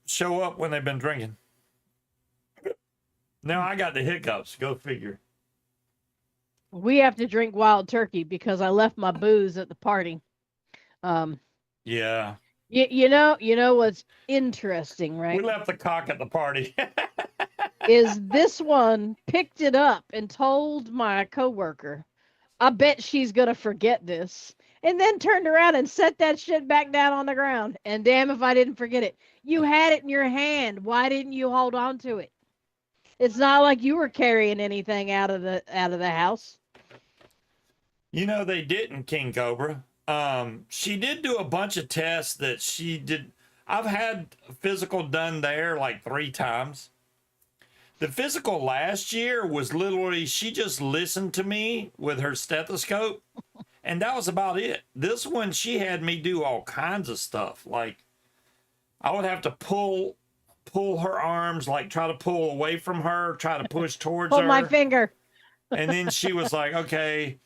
show up when they've been drinking. Now I got the hiccups. Go figure. We have to drink wild turkey because I left my booze at the party. Yeah. You know what's interesting, We right? left the cock at the party. Is this one picked it up and told my coworker, I bet she's gonna forget this. And then turned around and set that shit back down on the ground. And damn if I didn't forget it. You had it in your hand. Why didn't you hold on to it? It's not like you were carrying anything out of the house. You know, they didn't, King Cobra. She did do a bunch of tests that she did. I've had physical done there like 3 times. The physical last year was literally she just listened to me with her stethoscope, and that was about it. This one, she had me do all kinds of stuff. Like I would have to pull her arms, like try to pull away from her, try to push towards Pull my her, finger. and then she was like, "Okay."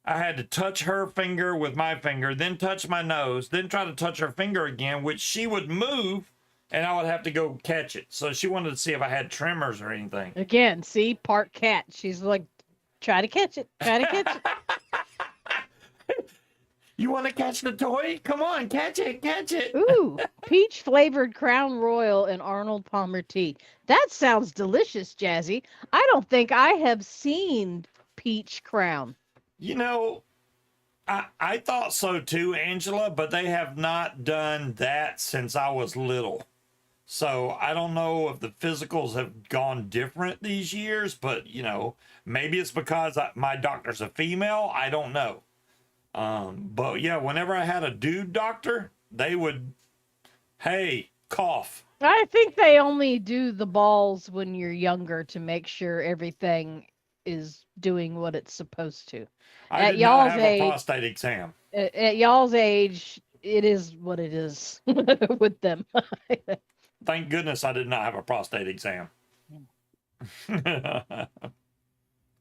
I had to touch her finger with my finger, then touch my nose, then try to touch her finger again, which she would move, and I would have to go catch it. So she wanted to see if I had tremors or anything. Again, see, part cat. She's like, try to catch it. Try to catch it. You want to catch the toy? Come on, catch it, catch it. Ooh, peach flavored Crown Royal and Arnold Palmer tea. That sounds delicious, Jazzy. I don't think I have seen peach crown. You know, I thought so too, Angela, but they have not done that since I was little. So I don't know if the physicals have gone different these years, but maybe it's because my doctor's a female. I don't know. But yeah, whenever I had a dude doctor, they would, hey, cough. I think they only do the balls when you're younger to make sure everything is doing what it's supposed to. I At did not y'all's have a age, prostate exam. at y'all's age, it is what it is with them. Thank goodness I did not have a prostate exam.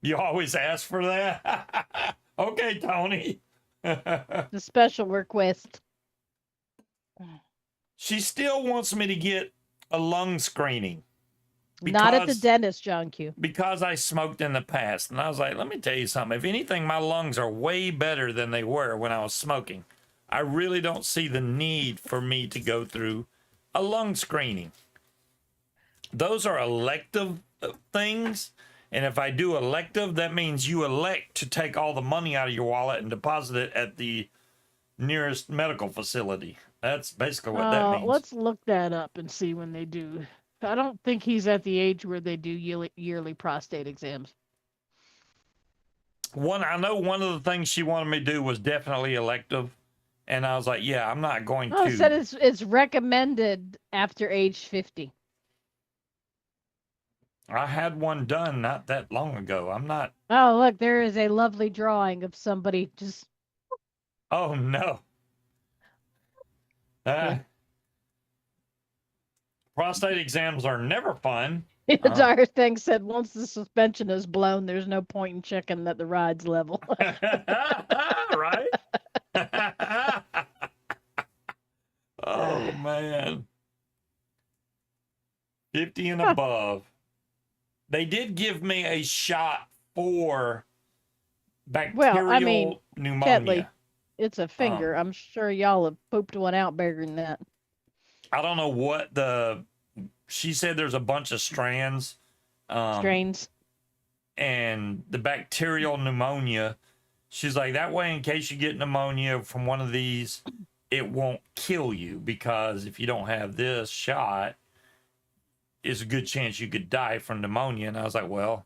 You always ask for that? Okay, Tony. The special request. She still wants me to get a lung screening. Not at the dentist, John Q. Because I smoked in the past. And I was like, let me tell you something. If anything, my lungs are way better than they were when I was smoking. I really don't see the need for me to go through a lung screening. Those are elective things. And if I do elective, that means you elect to take all the money out of your wallet and deposit it at the nearest medical facility. That's basically what that means. Let's look that up and see when they do. I don't think he's at the age where they do yearly prostate exams. I know one of the things she wanted me to do was definitely elective. And I was like, yeah, I'm not going Oh, to. it said it's recommended after age 50. I had one done not that long ago. I'm not. Oh, look, there is a lovely drawing of somebody just. Oh, no. Yeah. Prostate exams are never fun. The entire thing said once the suspension is blown, there's no point in checking that the ride's level. Right? Oh, man. 50 and above. They did give me a shot for bacterial pneumonia. Ketley, it's a finger. I'm sure y'all have pooped one out bigger than that. I don't know what she said there's a bunch of strains. Strains. And the bacterial pneumonia, she's like, that way, in case you get pneumonia from one of these, it won't kill you, because if you don't have this shot, it's a good chance you could die from pneumonia. And I was like, well,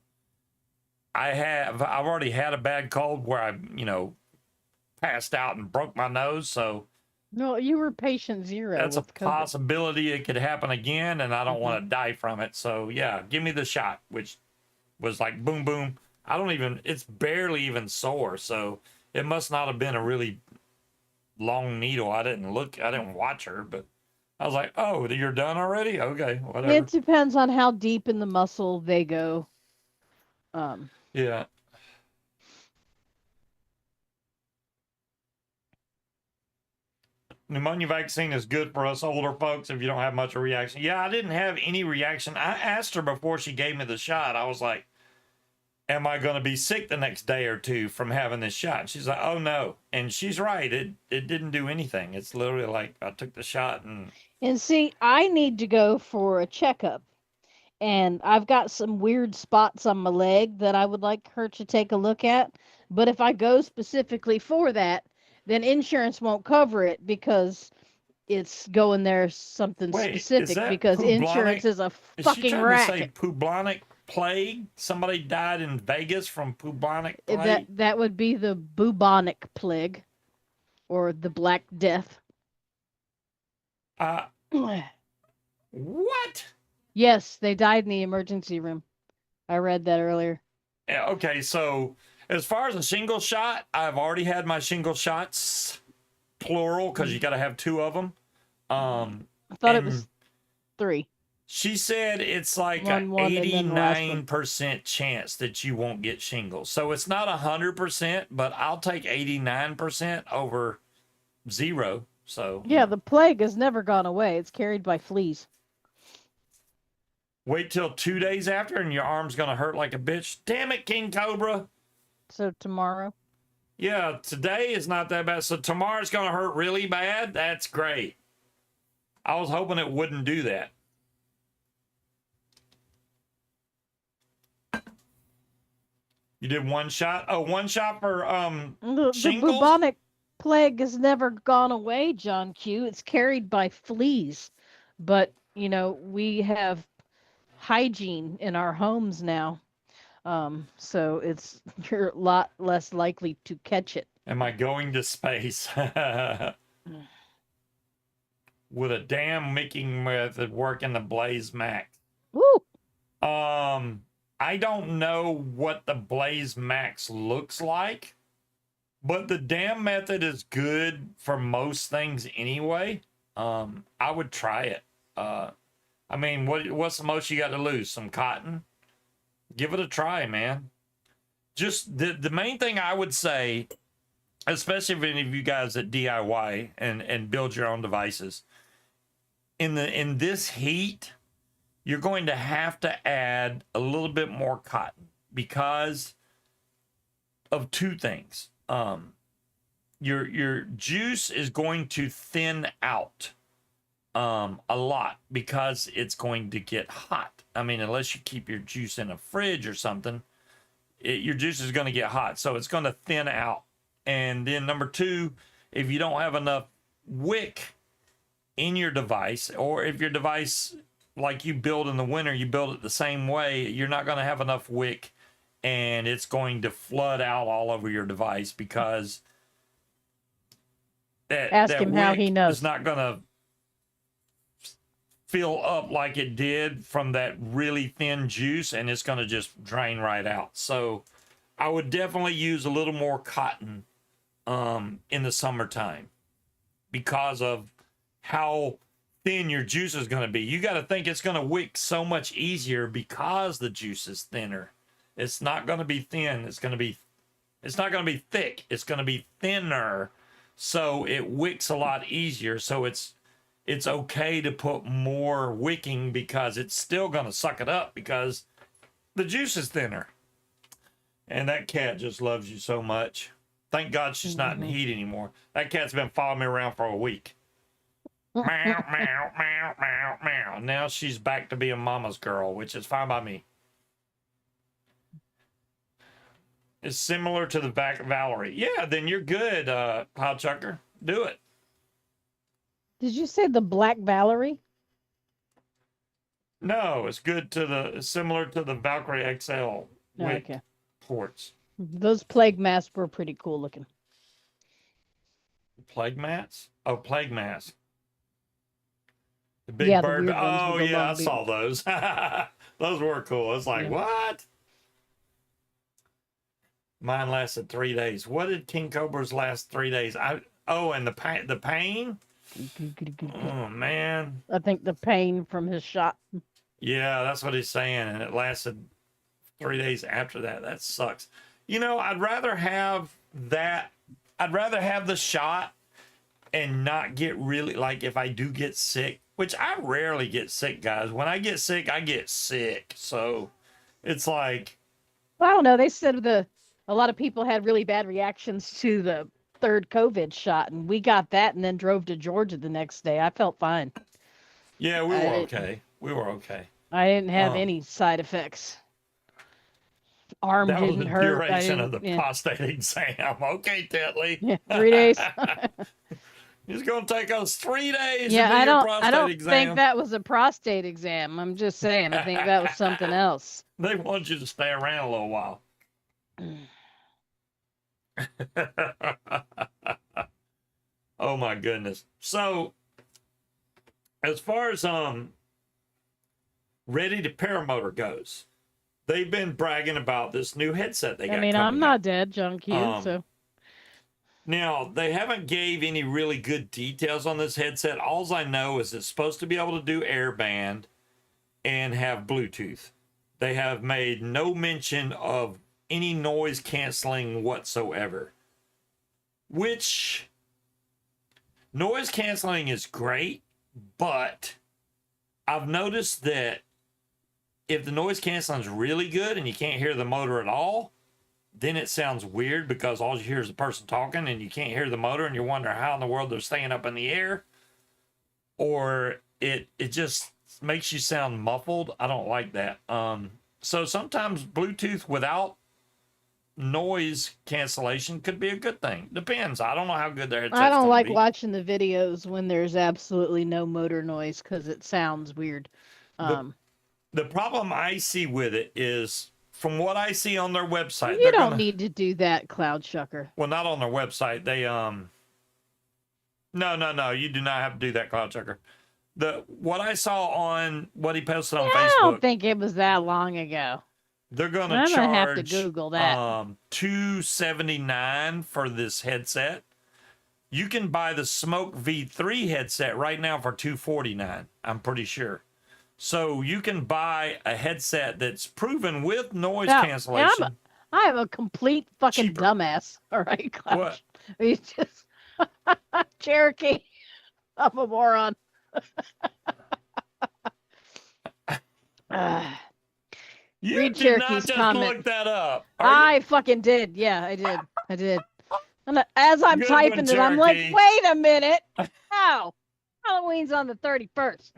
I've already had a bad cold where I, passed out and broke my nose. So no, you were patient zero. That's a with COVID. possibility it could happen again, and I don't want to die from it. So yeah, give me the shot, which was like boom, boom. It's barely even sore. So it must not have been a really long needle. I didn't watch her, but I was like, oh, you're done already? Okay, whatever. It depends on how deep in the muscle they go. Yeah. Pneumonia vaccine is good for us older folks if you don't have much of a reaction. Yeah, I didn't have any reaction. I asked her before she gave me the shot. I was like, am I going to be sick the next day or two from having this shot? She's like, oh no. And she's right. It didn't do anything. It's literally like I took the shot and And see, I need to go for a checkup, and I've got some weird spots on my leg that I would like her to take a look at. But if I go specifically for that, then insurance won't cover it because it's going there something wait, is specific that because insurance bubonic? is a Is she fucking trying to say racket. bubonic plague? Somebody died in Vegas from bubonic That plague? that would be the bubonic plague or the Black Death. Uh, what? Yes, they died in the emergency room. I read that earlier. Yeah, okay, so as far as a shingle shot, I've already had my shingle shots, plural, because you got to have two of them. I thought it And was 3. she said it's like a 1, and then the last one. 89% chance that you won't get shingles. So it's not 100%, but I'll take 89% over 0. So Yeah, the plague has never gone away. It's carried by fleas. wait till 2 days after and your arm's going to hurt like a bitch. Damn it, King Cobra. So tomorrow. Yeah, today is not that bad. So tomorrow's going to hurt really bad. That's great. I was hoping it wouldn't do that. You did one shot? Oh, one shot for The shingles? bubonic plague has never gone away, John Q. It's carried by fleas. But, we have hygiene in our homes now. So you're a lot less likely to catch it. Am I going to space? Would a damn making method work in the Blaze Max? Woo! I don't know what the Blaze Max looks like, but the damn method is good for most things anyway. I would try it. I mean, what's the most you got to lose? Some cotton? Give it a try, man. Just the main thing I would say, especially if any of you guys that DIY and build your own devices, in this heat, you're going to have to add a little bit more cotton because of two things. Your juice is going to thin out a lot because it's going to get hot. I mean, unless you keep your juice in a fridge or something, your juice is going to get hot, so it's going to thin out. And then number two, if you don't have enough wick in your device, or if your device, like you build in the winter, you build it the same way, you're not going to have enough wick, and it's going to flood out all over your device because Ask him how he knows. is not going to fill up like it did from that really thin juice, and it's going to just drain right out. So I would definitely use a little more cotton in the summertime because of how thin your juice is going to be. You got to think it's going to wick so much easier because the juice is thinner. It's not going to be thin. It's not going to be thick. It's going to be thinner. So it wicks a lot easier. So it's okay to put more wicking because it's still going to suck it up because the juice is thinner. And that cat just loves you so much. Thank God she's not in heat anymore. That cat's been following me around for a week. Meow, meow, meow, meow, meow. Now she's back to being mama's girl, which is fine by me. It's similar to the back Valerie. Yeah, then you're good, Hot Chucker. Do it. Did you say the Black Valerie? No, it's similar to the Valkyrie XL Oh, wick okay. ports. Those plague masks were pretty cool looking. Plague mats? Oh, plague mask. The big Yeah, the bird. weird ones Oh, with the yeah, I long beak. saw those. Those were cool. It's like, Yeah. what? Mine lasted 3 days. What did King Cobra's last 3 days? And the pain? Oh, man. I think the pain from his shot. Yeah, that's what he's saying. And it lasted 3 days after that. That sucks. I'd rather have that. I'd rather have the shot and not get really, like, if I do get sick, which I rarely get sick, guys. When I get sick, I get sick. So it's like, I don't know. They said a lot of people had really bad reactions to the third COVID shot, and we got that, and then drove to Georgia the next day. I felt fine. Yeah, we I were didn't, okay. We were okay. I didn't have Um, any side effects. Arm that was the didn't hurt. I duration of didn't. the Yeah, prostate exam. Okay, Tetley. yeah. 3 days. It's going to take us 3 days to Yeah, do your I prostate don't think exam. that was a prostate exam. I'm just saying. I think that was something else. They want you to stay around a little while. Oh my goodness. So as far as Ready to Paramotor goes, they've been bragging about this new headset they I got mean, I'm coming out. not dead, John Q. So Now they haven't gave any really good details on this headset. All I know is it's supposed to be able to do airband and have Bluetooth. They have made no mention of any noise canceling whatsoever. Which noise canceling is great, but I've noticed that if the noise canceling is really good and you can't hear the motor at all, then it sounds weird because all you hear is the person talking and you can't hear the motor and you're wondering how in the world they're staying up in the air. Or it just makes you sound muffled. I don't like that. So sometimes Bluetooth without noise cancellation could be a good thing. Depends. I don't know how good their headset's I don't gonna like be. watching the videos when there's absolutely no motor noise because it sounds weird. The Um, the problem I see with it is from what I see on their website, you they're don't gonna need to do that, Cloud Shucker. well not on their website. They no, you do not have to do that, Cloud Checker. The what I saw on what he posted on I don't Facebook, think it was that long ago. they're gonna I'm gonna have to charge Google that. $279 for this headset. You can buy the Smoke V3 headset right now for $249, I'm pretty sure. So you can buy a headset that's proven with noise Now, cancellation. I am a complete fucking Cheaper. dumbass. All right, Cloud. What? You just Cherokee. I'm a moron. You Read did not Cherokee's just comment. look that up. I fucking did. Yeah, I did. I did. And as I'm Good typing one, it, I'm like, Cherokee. wait a minute. How? Halloween's on the 31st.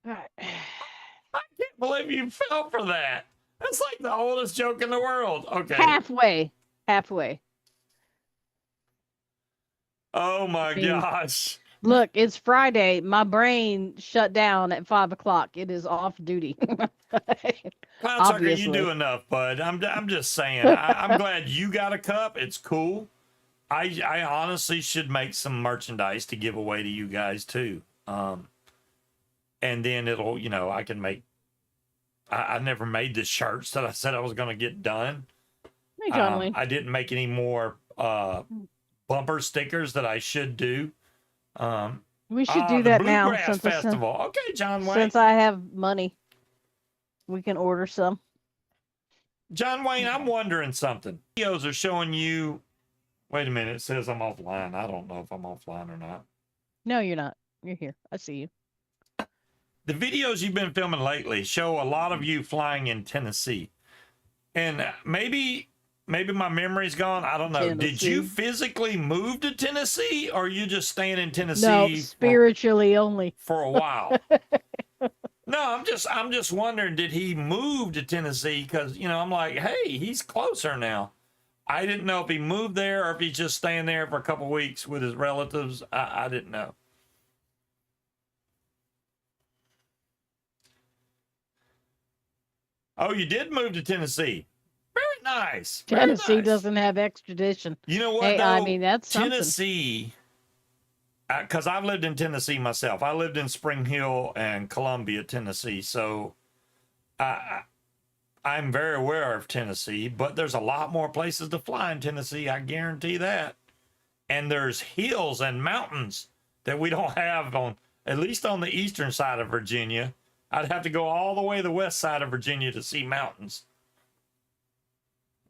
All right. I can't believe you fell for that. That's like the oldest joke in the world. Okay. Halfway. Halfway. Oh my mean, gosh. Look, it's Friday. My brain shut down at 5 o'clock. It is off duty. Cloud Sucker, you Obviously. do enough, bud. I'm just saying. I'm glad you got a cup. It's cool. I honestly should make some merchandise to give away to you guys too. And then it'll, I can make. I never made the shirts that I said I was going to get done. Hey, John Wayne. I didn't make any more bumper stickers that I should do. We should do that now. Bluegrass Festival. Okay, John Wayne. Since I have money, we can order some. John Wayne, I'm wondering something. Videos are showing you. Wait a minute. It says I'm offline. I don't know if I'm offline or not. No, you're not. You're here. I see you. The videos you've been filming lately show a lot of you flying in Tennessee. And maybe my memory's gone. I don't know. Tennessee. Did you physically move to Tennessee or are you just staying in Tennessee? No, spiritually only. For a while. No, I'm just wondering, did he move to Tennessee? Because, I'm like, hey, he's closer now. I didn't know if he moved there or if he's just staying there for a couple weeks with his relatives. I didn't know. Oh, you did move to Tennessee. Very nice. Very Tennessee nice. doesn't have extradition. You know what, hey, though? I mean, that's Tennessee, because I've lived in Tennessee myself. I lived in Spring Hill and Columbia, Tennessee. So I'm very aware of Tennessee, but there's a lot more places to fly in Tennessee. I guarantee that. And there's hills and mountains that we don't have on, at least on the eastern side of Virginia. I'd have to go all the way to the west side of Virginia to see mountains.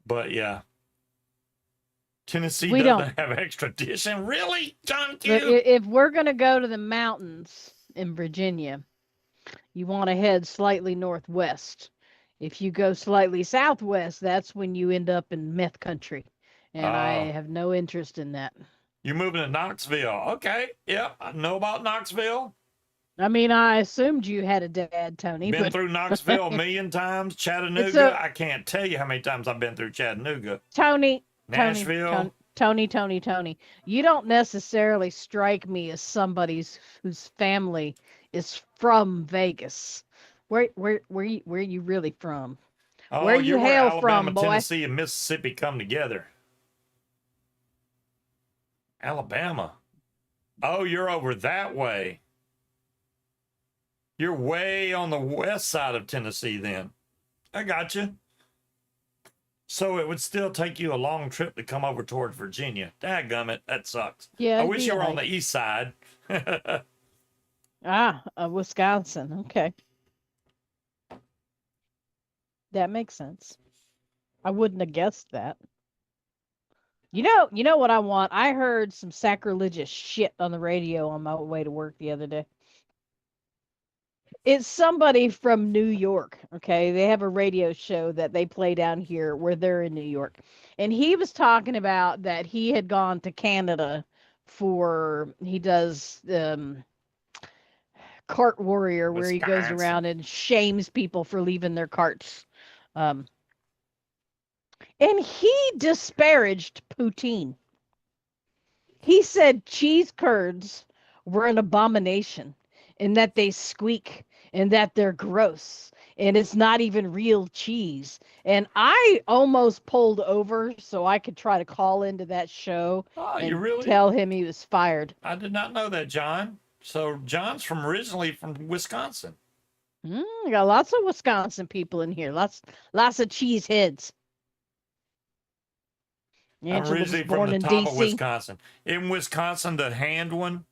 But yeah. Tennessee doesn't have extradition. Really, John Q? If we're going to go to the mountains in Virginia, you want to head slightly northwest. If you go slightly southwest, that's when you end up in meth country. And I Oh, have no interest in that. you're moving to Knoxville. Okay. Yep. I know about Knoxville. I mean, I assumed you had a dad, Tony, Been but through Knoxville a million times. it's Chattanooga. a I can't tell you how many times I've been through Chattanooga. Tony, Tony, Nashville. Tony, Tony, Tony, Tony. You don't necessarily strike me as somebody's whose family is from Vegas. Where you really from? Where Oh, you you're where hail Alabama, from, boy? Tennessee, and Mississippi come together. Alabama. Oh, you're over that way. You're way on the west side of Tennessee then. I got you. So it would still take you a long trip to come over towards Virginia. Dadgummit, that sucks. Yeah, I it'd wish be you a were on the hike. east side. Wisconsin. Okay, that makes sense. I wouldn't have guessed that. You know what I want? I heard some sacrilegious shit on the radio on my way to work the other day. It's somebody from New York, okay? They have a radio show that they play down here where they're in New York. And he was talking about that he had gone to Canada for he does cart warrior where he goes Wisconsin. around and shames people for leaving their carts. Um and he disparaged poutine. He said cheese curds were an abomination and that they squeak and that they're gross and it's not even real cheese. And I almost pulled over so I could try to call into that show Oh, you and really? tell him he was fired. I did not know that, John. So John's from originally from Wisconsin. We got lots of Wisconsin people in here. Lots of cheese heads. I'm Angela was originally from born the in top of DC. Wisconsin. In Wisconsin, the hand one.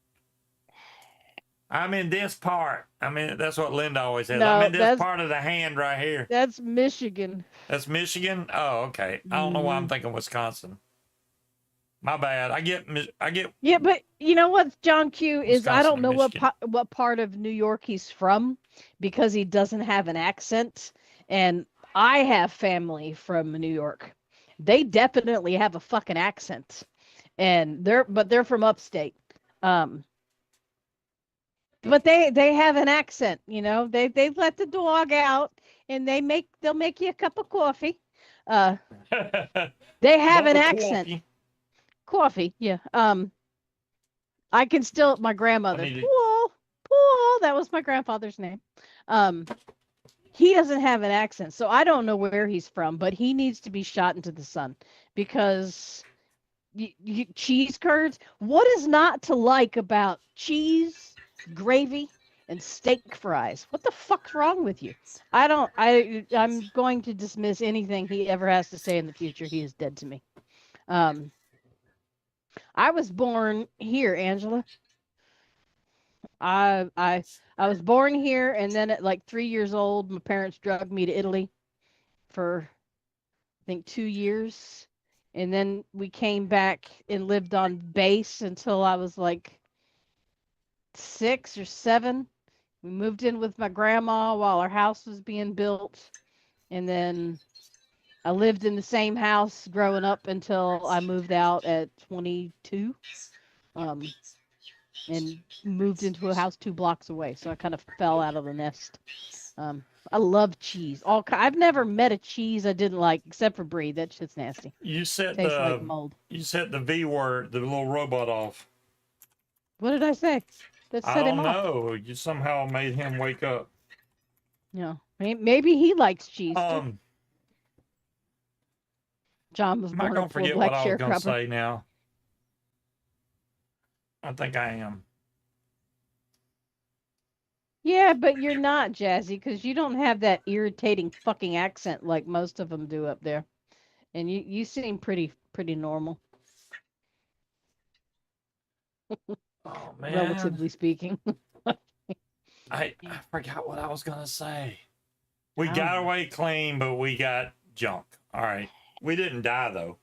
I'm in this part. I mean, that's what Linda always says. I'm No, in this part of the hand right here. that's Michigan. That's Michigan. Oh, okay. I don't know why I'm Hmm. thinking Wisconsin. My bad. I get Yeah, but you know what, John Q is I Wisconsin don't and know Michigan. what part of New York he's from because he doesn't have an accent, and I have family from New York. They definitely have a fucking accent, and they're from upstate. Um, but they have an accent, you know. They let the dog out and they'll make you a cup of coffee. Uh, they have Love an a accent. coffee. Coffee, yeah. I can still my I grandmother. need to. Pool. That was my grandfather's name. Um, he doesn't have an accent, so I don't know where he's from, but he needs to be shot into the sun because cheese curds. What is not to like about cheese, gravy, and steak fries? What the fuck's wrong with you? I don't. I'm going to dismiss anything he ever has to say in the future. He is dead to me. Um, I was born here, Angela. I I I was born here, and then at like 3 years old, my parents drugged me to Italy for I think 2 years, and then we came back and lived on base until I was like 6 or 7. We moved in with my grandma while our house was being built, and then I lived in the same house growing up until I moved out at 22. Um, and moved into a house 2 blocks away, so I kind of fell out of the nest. Um, I love cheese. I've never met a cheese I didn't like, except for brie. That shit's nasty. You set Tastes like the mold. you set the V word, the little robot off. What did I say? That I set him don't off. know. You somehow made him wake up. No, maybe he likes cheese too. Um, John was am I born a gonna poor forget what black I was gonna sharecropper. say now? I think I am. Yeah, but you're not Jazzy because you don't have that irritating fucking accent like most of them do up there, and you seem pretty normal, Oh man, relatively speaking. I forgot what I was gonna say. We I don't got know. away clean, but we got junk. All right, we didn't die though.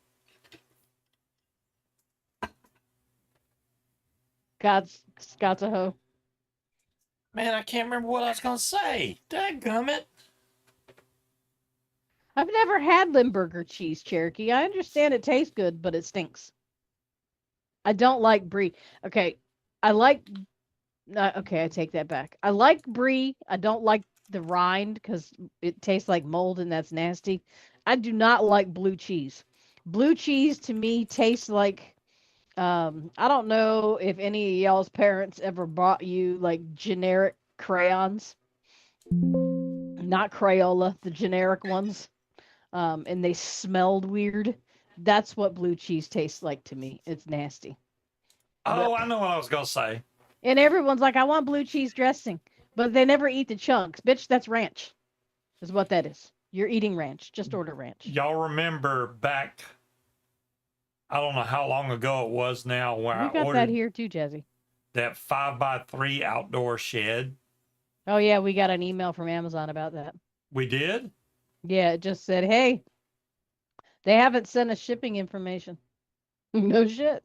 Scott's a hoe. Man, I can't remember what I was gonna say. Dadgummit. I've never had Limburger cheese, Cherokee. I understand it tastes good, but it stinks. I don't like brie. Okay, I like. Okay, I take that back. I like brie. I don't like the rind because it tastes like mold and that's nasty. I do not like blue cheese. Blue cheese to me tastes like I don't know if any of y'all's parents ever bought you like generic crayons, not Crayola, the generic ones, and they smelled weird. That's what blue cheese tastes like to me. It's nasty. Oh, But I know what I was gonna say. and everyone's like, I want blue cheese dressing, but they never eat the chunks. Bitch, that's ranch. Is what that is. You're eating ranch. Just order ranch. Y'all remember back? I don't know how long ago it was now where I We got that ordered here too, Jazzy. that 5x3 outdoor shed. Oh yeah, we got an email from Amazon about that. We did. Yeah, it just said, hey, they haven't sent us shipping information. No shit.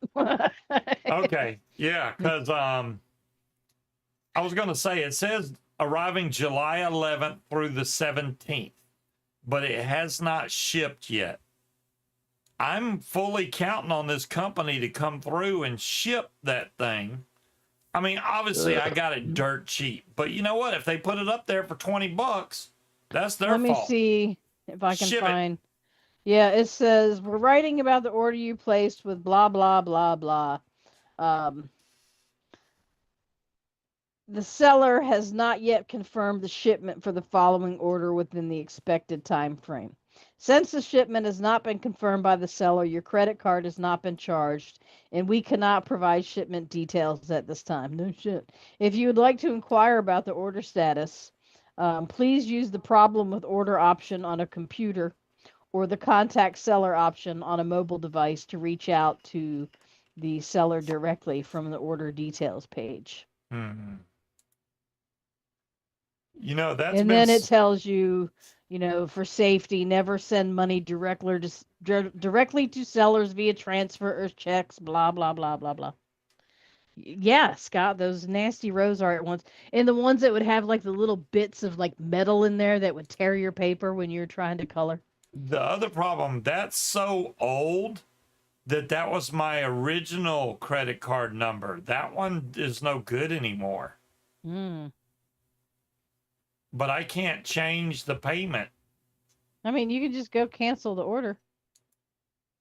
Okay, yeah, because I was gonna say it says arriving July 11th through the 17th, but it has not shipped yet. I'm fully counting on this company to come through and ship that thing. I mean, obviously, I got it dirt cheap, but you know what? If they put it up there for $20, that's their Let me fault. see if I can Ship it. find. Yeah, it says we're writing about the order you placed with blah blah blah blah. Um, the seller has not yet confirmed the shipment for the following order within the expected time frame. Since the shipment has not been confirmed by the seller, your credit card has not been charged, and we cannot provide shipment details at this time. No shit. If you would like to inquire about the order status, please use the problem with order option on a computer or the contact seller option on a mobile device to reach out to the seller directly from the order details page. Hmm. You know, that's And been then it tells you, for safety, never send money directly to sellers via transfer or checks, blah, blah, blah, blah, blah. Yeah, Scott, those nasty rose art ones. And the ones that would have like the little bits of like metal in there that would tear your paper when you're trying to color. the other problem. That's so old that was my original credit card number. That one is no good anymore. Mm. But I can't change the payment. I mean, you can just go cancel the order.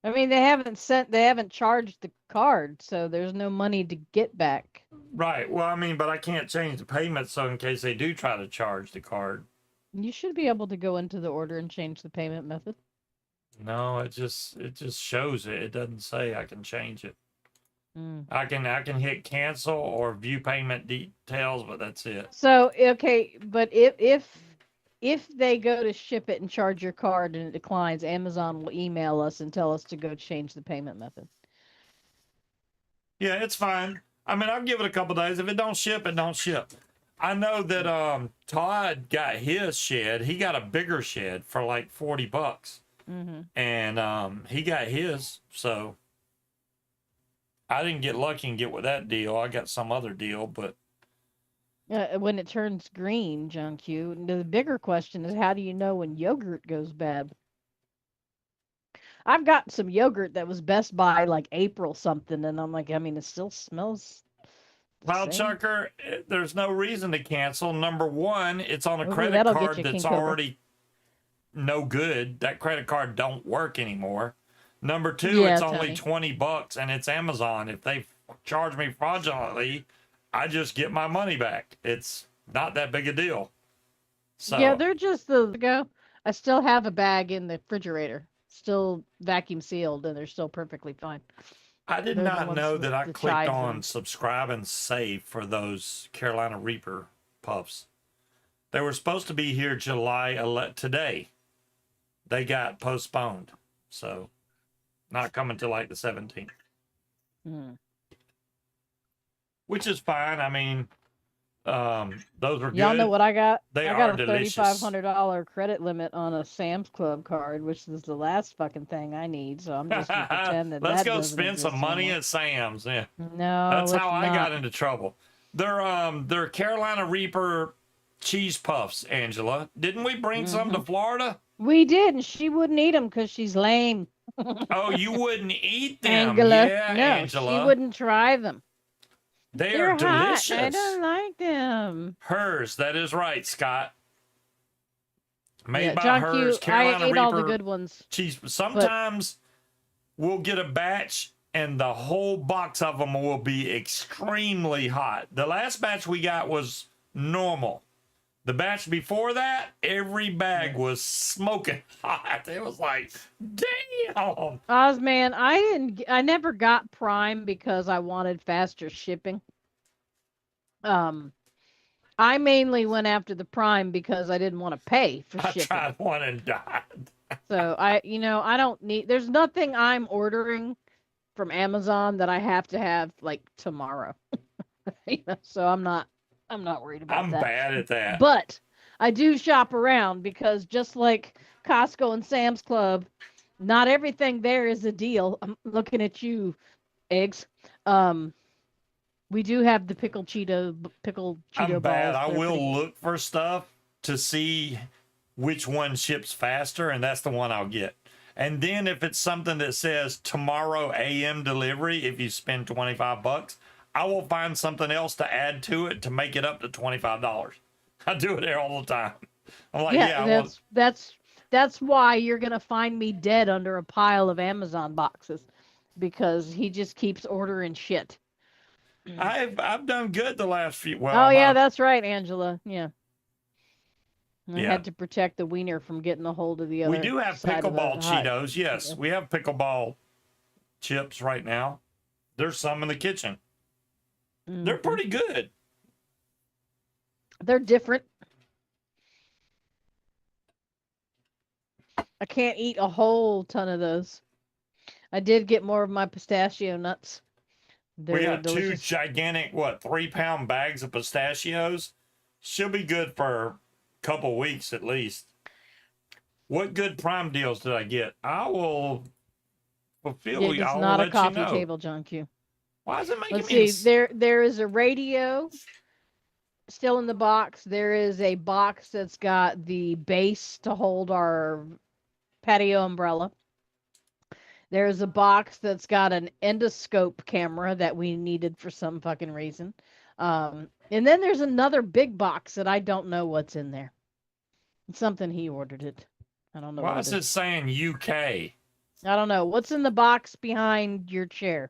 I mean, they haven't charged the card, so there's no money to get back. Right. Well, I mean, but I can't change the payment, so in case they do try to charge the card. You should be able to go into the order and change the payment method. No, it just shows it. It doesn't say I can change it. Mm. I can hit cancel or view payment details, but that's it. So, okay, but if they go to ship it and charge your card and it declines, Amazon will email us and tell us to go change the payment method. Yeah, it's fine. I mean, I'll give it a couple days. If it don't ship, it don't ship. I know that Todd got his shed. He got a bigger shed for like $40. Mm-hmm. And he got his, so I didn't get lucky and get with that deal. I got some other deal, but When it turns green, John Q, the bigger question is how do you know when yogurt goes bad? I've got some yogurt that was Best Buy like April something, and I'm like, I mean, it still smells the Cloud same. Chucker, there's no reason to cancel. Number one, it's on a Ooh, credit that'll get card you, that's King Cobra. already no good. That credit card don't work anymore. Number two, Yeah, it's only Tony. $20 and it's Amazon. If they charge me fraudulently, I just get my money back. It's not that big a deal. So Yeah, they're just the go. I still have a bag in the refrigerator, still vacuum sealed, and they're still perfectly fine. I did They're the not ones know with that I the clicked chives on in. subscribe and save for those Carolina Reaper puffs. They were supposed to be here July 11th today. They got postponed. So not coming till like the 17th, Mm. which is fine. I mean, those were Y'all know good. what I got? They I got are a delicious. $3,500 credit limit on a Sam's Club card, which is the last fucking thing I need. So I'm just gonna pretend that Let's that go doesn't spend some exist money anymore. at Sam's. Yeah. No, That's it's how I not. got into trouble. Their Carolina Reaper cheese puffs, Angela. Didn't we bring some to Hmm. Florida? We did, and she wouldn't eat them because she's lame. Oh, you wouldn't eat them. Angela. Yeah, No, she Angela. wouldn't try them. They are They're hot. I delicious. don't like them. Hers, that is right, Scott. Yeah, Made by John hers, Q, I Carolina ate all the Reaper good ones, cheese. but Sometimes we'll get a batch and the whole box of them will be extremely hot. The last batch we got was normal. The batch before that, every bag yeah. was smoking hot. It was like, damn. Ozman, I never got Prime because I wanted faster shipping. Um, I mainly went after the Prime because I didn't want to pay for I shipping. tried one and died. So I don't need, there's nothing I'm ordering from Amazon that I have to have like tomorrow. So I'm not worried about I'm that. bad at that. But I do shop around because just like Costco and Sam's Club, not everything there is a deal. I'm looking at you, eggs. Um, we do have the pickled I'm Cheeto bad. balls. I They're pretty will good. look for stuff to see which one ships faster, and that's the one I'll get. And then if it's something that says tomorrow AM delivery, if you spend $25, I will find something else to add to it to make it up to $25. I do it there all the time. I'm like, Yeah, yeah, I want. that's why you're gonna find me dead under a pile of Amazon boxes because he just keeps ordering shit. I've done good the last few. Well, Oh yeah, about that's right, Angela. Yeah. I yeah. had to protect the wiener from getting a hold of the We other do have side of pickleball the hot Cheetos. Yes, Cheeto. we have pickleball chips right now. There's some in the kitchen. They're Hmm. pretty good. They're different. I can't eat a whole ton of those. I did get more of my pistachio nuts. We They're got two delicious. gigantic, what, 3 pound bags of pistachios. She'll be good for a couple weeks at least. What good Prime deals did I get? I will fulfill It you. is I will not a let you coffee know. table, John Q. Why is it making Let's me? see. There is a radio still in the box. There is a box that's got the base to hold our patio umbrella. There's a box that's got an endoscope camera that we needed for some fucking reason. And then there's another big box that I don't know what's in there. It's something he ordered it. I don't know Why what it is it is. saying UK? I don't know. What's in the box behind your chair?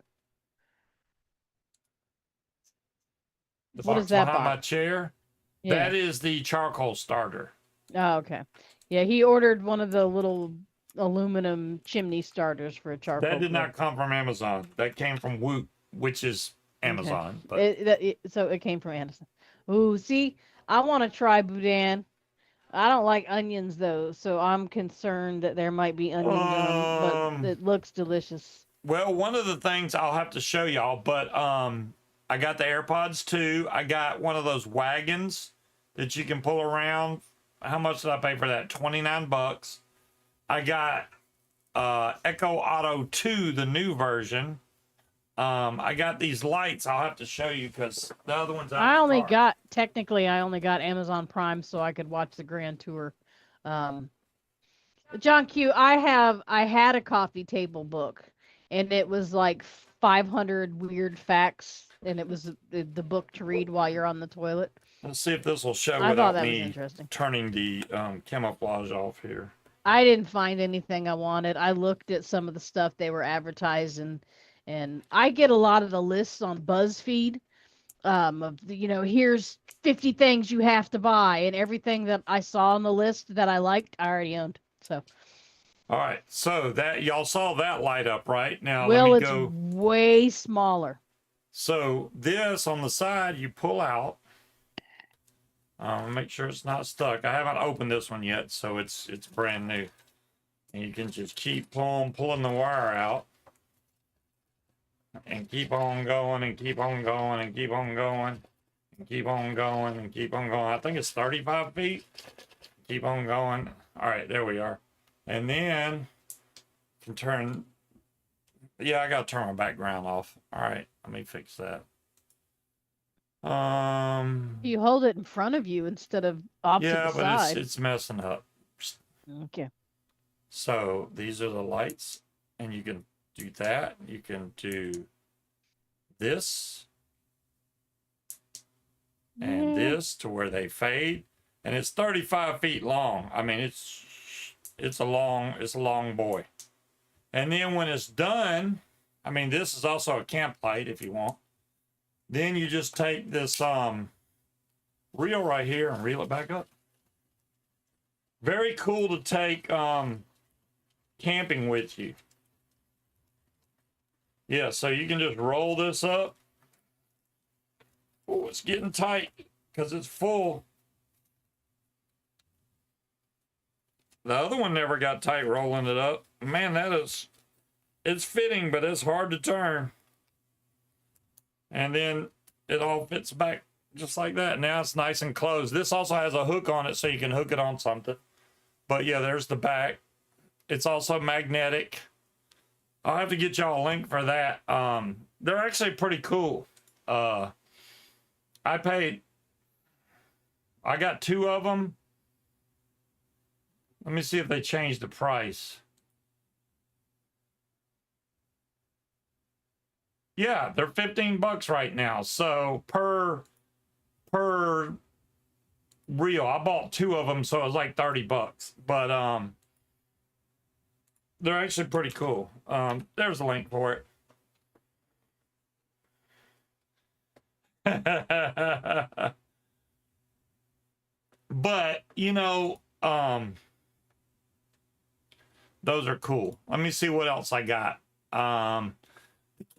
The What is box that behind my box? chair? Yeah. That is the charcoal starter. Oh, okay. Yeah, he ordered one of the little aluminum chimney starters for a That charcoal did grill. not come from Amazon. That came from Woot, which is Okay. Amazon. But So it came from Anderson. Ooh, see, I want to try boudin. I don't like onions though, so I'm concerned that there might be onions in them, but um it looks delicious. well, one of the things I'll have to show y'all, but I got the AirPods too. I got one of those wagons that you can pull around. How much did I pay for that? $29. I got Echo Auto 2, the new version. I got these lights. I'll have to show you because the other one's out in the car. I only got Amazon Prime so I could watch the Grand Tour. Um, John Q, I had a coffee table book, and it was like 500 weird facts, and it was the book to read while you're on the toilet. Let's see if this will show I thought without that was me interesting. turning the camouflage off here. I didn't find anything I wanted. I looked at some of the stuff they were advertising, and I get a lot of the lists on BuzzFeed. Of here's 50 things you have to buy, and everything that I saw on the list that I liked, I already owned. So, All right, so that y'all saw that light up, right? Now let me well, it's go. way smaller. So this on the side, you pull out. Make sure it's not stuck. I haven't opened this one yet, so it's brand new. And you can just keep pulling the wire out, and keep on going, and keep on going, and keep on going, and keep on going, and keep on going. I think it's 35 feet. Keep on going. All right, there we are. And then you can turn. Yeah, I gotta turn my background off. All right, let me fix that. You hold it in front of you instead of off to the Yeah, but it's side. it's messing up. Okay. So these are the lights, and you can do that. You can do this and Yeah. this to where they fade, and it's 35 feet long. I mean, it's a long boy. And then when it's done, I mean, this is also a camp light if you want. Then you just take this reel right here and reel it back up. Very cool to take camping with you. Yeah, so you can just roll this up. Oh, it's getting tight because it's full. The other one never got tight rolling it up. Man, it's fitting, but it's hard to turn. And then it all fits back just like that. Now it's nice and closed. This also has a hook on it so you can hook it on something. But yeah, there's the back. It's also magnetic. I'll have to get y'all a link for that. They're actually pretty cool. I got 2 of them. Let me see if they changed the price. Yeah, they're $15 right now. So per reel, I bought 2 of them, so it was like $30. But they're actually pretty cool. There's a link for it. But you know, those are cool. Let me see what else I got. The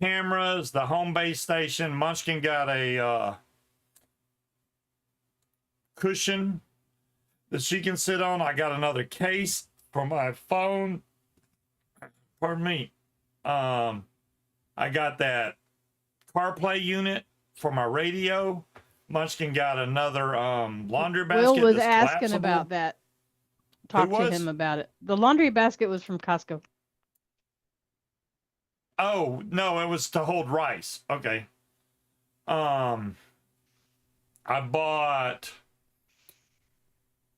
cameras, the home base station. Munchkin got a cushion that she can sit on. I got another case for my phone. Pardon me. I got that CarPlay unit for my radio. Munchkin got another laundry basket. Will was that's asking collapsible. about that. Talk to him about it. The laundry basket was from Costco. Oh, no, it was to hold rice. Okay. I bought,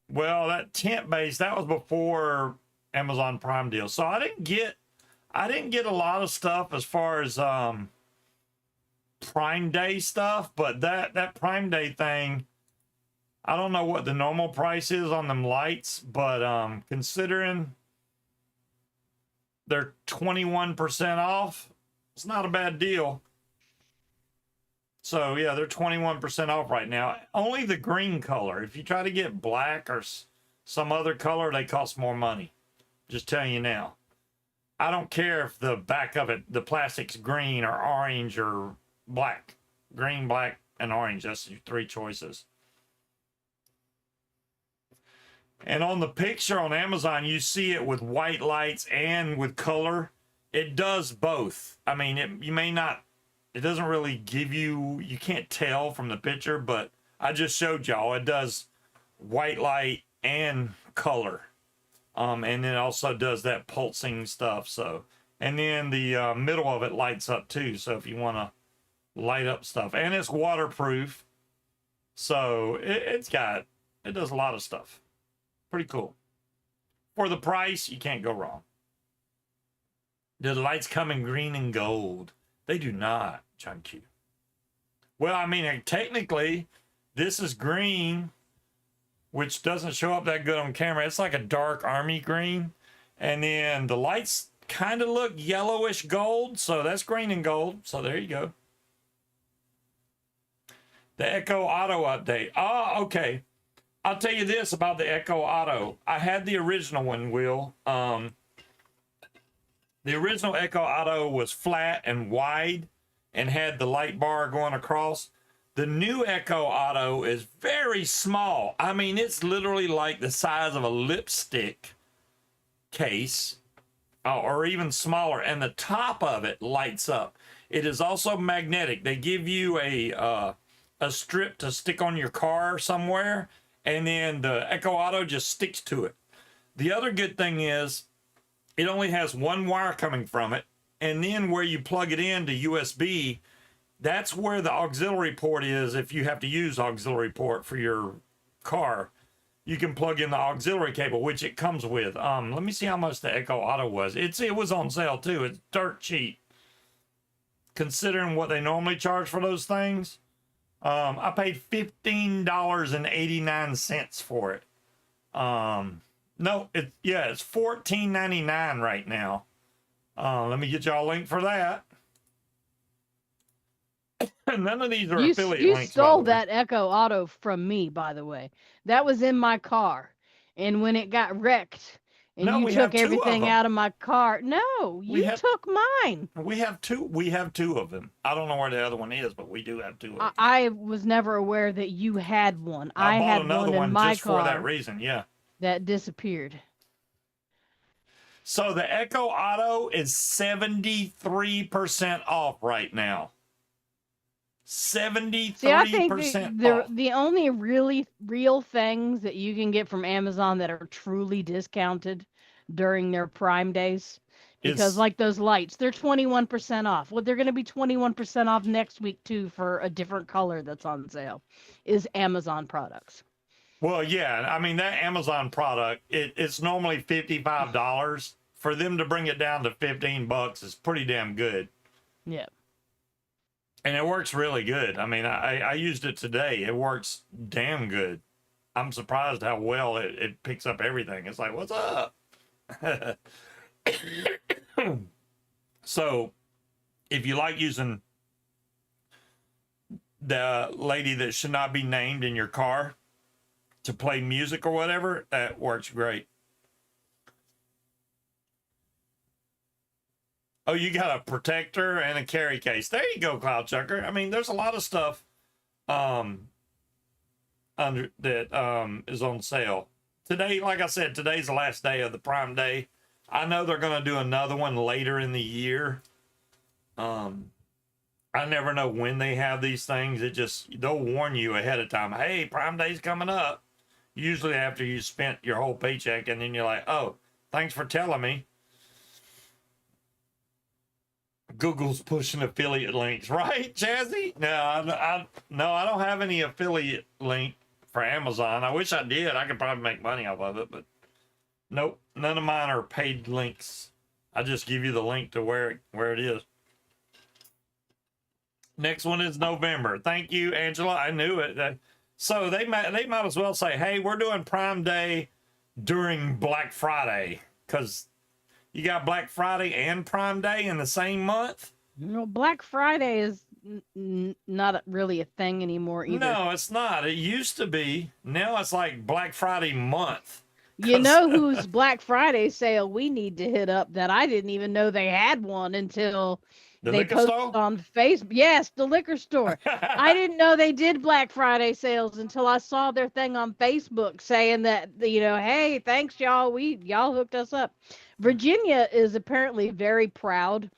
well, that tent base, that was before Amazon Prime deal. So I didn't get a lot of stuff as far as Prime Day stuff, but that Prime Day thing, I don't know what the normal price is on them lights, but considering they're 21% off, it's not a bad deal. So yeah, they're 21% off right now. Only the green color. If you try to get black or some other color, they cost more money. Just telling you now. I don't care if the back of it, the plastic's green or orange or black. Green, black, and orange. That's your 3 choices. And on the picture on Amazon, you see it with white lights and with color. It does both. I mean, you may not, it doesn't really give you, you can't tell from the picture, but I just showed y'all it does white light and color. And then it also does that pulsing stuff. So, and then the middle of it lights up too. So if you want to light up stuff, and it's waterproof. So it does a lot of stuff. Pretty cool. For the price, you can't go wrong. Do the lights come in green and gold? They do not, John Q. Well, I mean, technically, this is green, which doesn't show up that good on camera. It's like a dark army green. And then the lights kind of look yellowish gold. So that's green and gold. So there you go. The Echo Auto update. Oh, okay. I'll tell you this about the Echo Auto. I had the original one, Will. The original Echo Auto was flat and wide and had the light bar going across. The new Echo Auto is very small. I mean, it's literally like the size of a lipstick case, or even smaller, and the top of it lights up. It is also magnetic. They give you a strip to stick on your car somewhere, and then the Echo Auto just sticks to it. The other good thing is it only has one wire coming from it, and then where you plug it into USB, That's where the auxiliary port is. If you have to use auxiliary port for your car, you can plug in the auxiliary cable, which it comes with. Let me see how much the Echo Auto was. It was on sale too. It's dirt cheap, considering what they normally charge for those things. I paid $15.89 for it. No, it's $14.99 right now. Let me get y'all a link for that. None of these are affiliate You links. stole that Echo Auto from me, by the way. That was in my car, and when it got wrecked, and No, you we took have two of everything them. out of my car. No, you took mine. We have two. We have two of them. I don't know where the other one is, but we do have two of them. I was never aware that you had one. I bought had another one in my just car for that reason. Yeah. that disappeared. So the Echo Auto is 73% off right now. 73% See, I think off. the only really real things that you can get from Amazon that are truly discounted during their Prime days, because like those lights, they're 21% off. Well, they're going to be 21% off next week too for a different color that's on sale. Is Amazon products. Well, yeah, I mean that Amazon product, it's normally $55. For them to bring it down to $15 is pretty damn good. Yeah. And it works really good. I mean, I used it today. It works damn good. I'm surprised how well it picks up everything. It's like, what's up? So, if you like using the lady that should not be named in your car to play music or whatever, that works great. Oh, you got a protector and a carry case. There you go, Cloud Chucker. I mean, there's a lot of stuff under that is on sale. Today, like I said, today's the last day of the Prime Day. I know they're going to do another one later in the year. I never know when they have these things. They'll warn you ahead of time. Hey, Prime Day's coming up. Usually after you spent your whole paycheck, and then you're like, oh, thanks for telling me. Google's pushing affiliate links, right, Chazzy? No, I don't have any affiliate link for Amazon. I wish I did. I could probably make money off of it, but nope, none of mine are paid links. I just give you the link to where it is. Next one is November. Thank you, Angela. I knew it. So they might as well say, hey, we're doing Prime Day during Black Friday, because you got Black Friday and Prime Day in the same month. Black Friday is not really a thing anymore either. No, it's not. It used to be. Now it's like Black Friday month. You know whose Black Friday sale we need to hit up that I didn't even know they had one until they posted on Facebook. Yes, the liquor store. I didn't know they did Black Friday sales until I saw their thing on Facebook saying that, hey, thanks y'all. Y'all hooked us up. Virginia is apparently very proud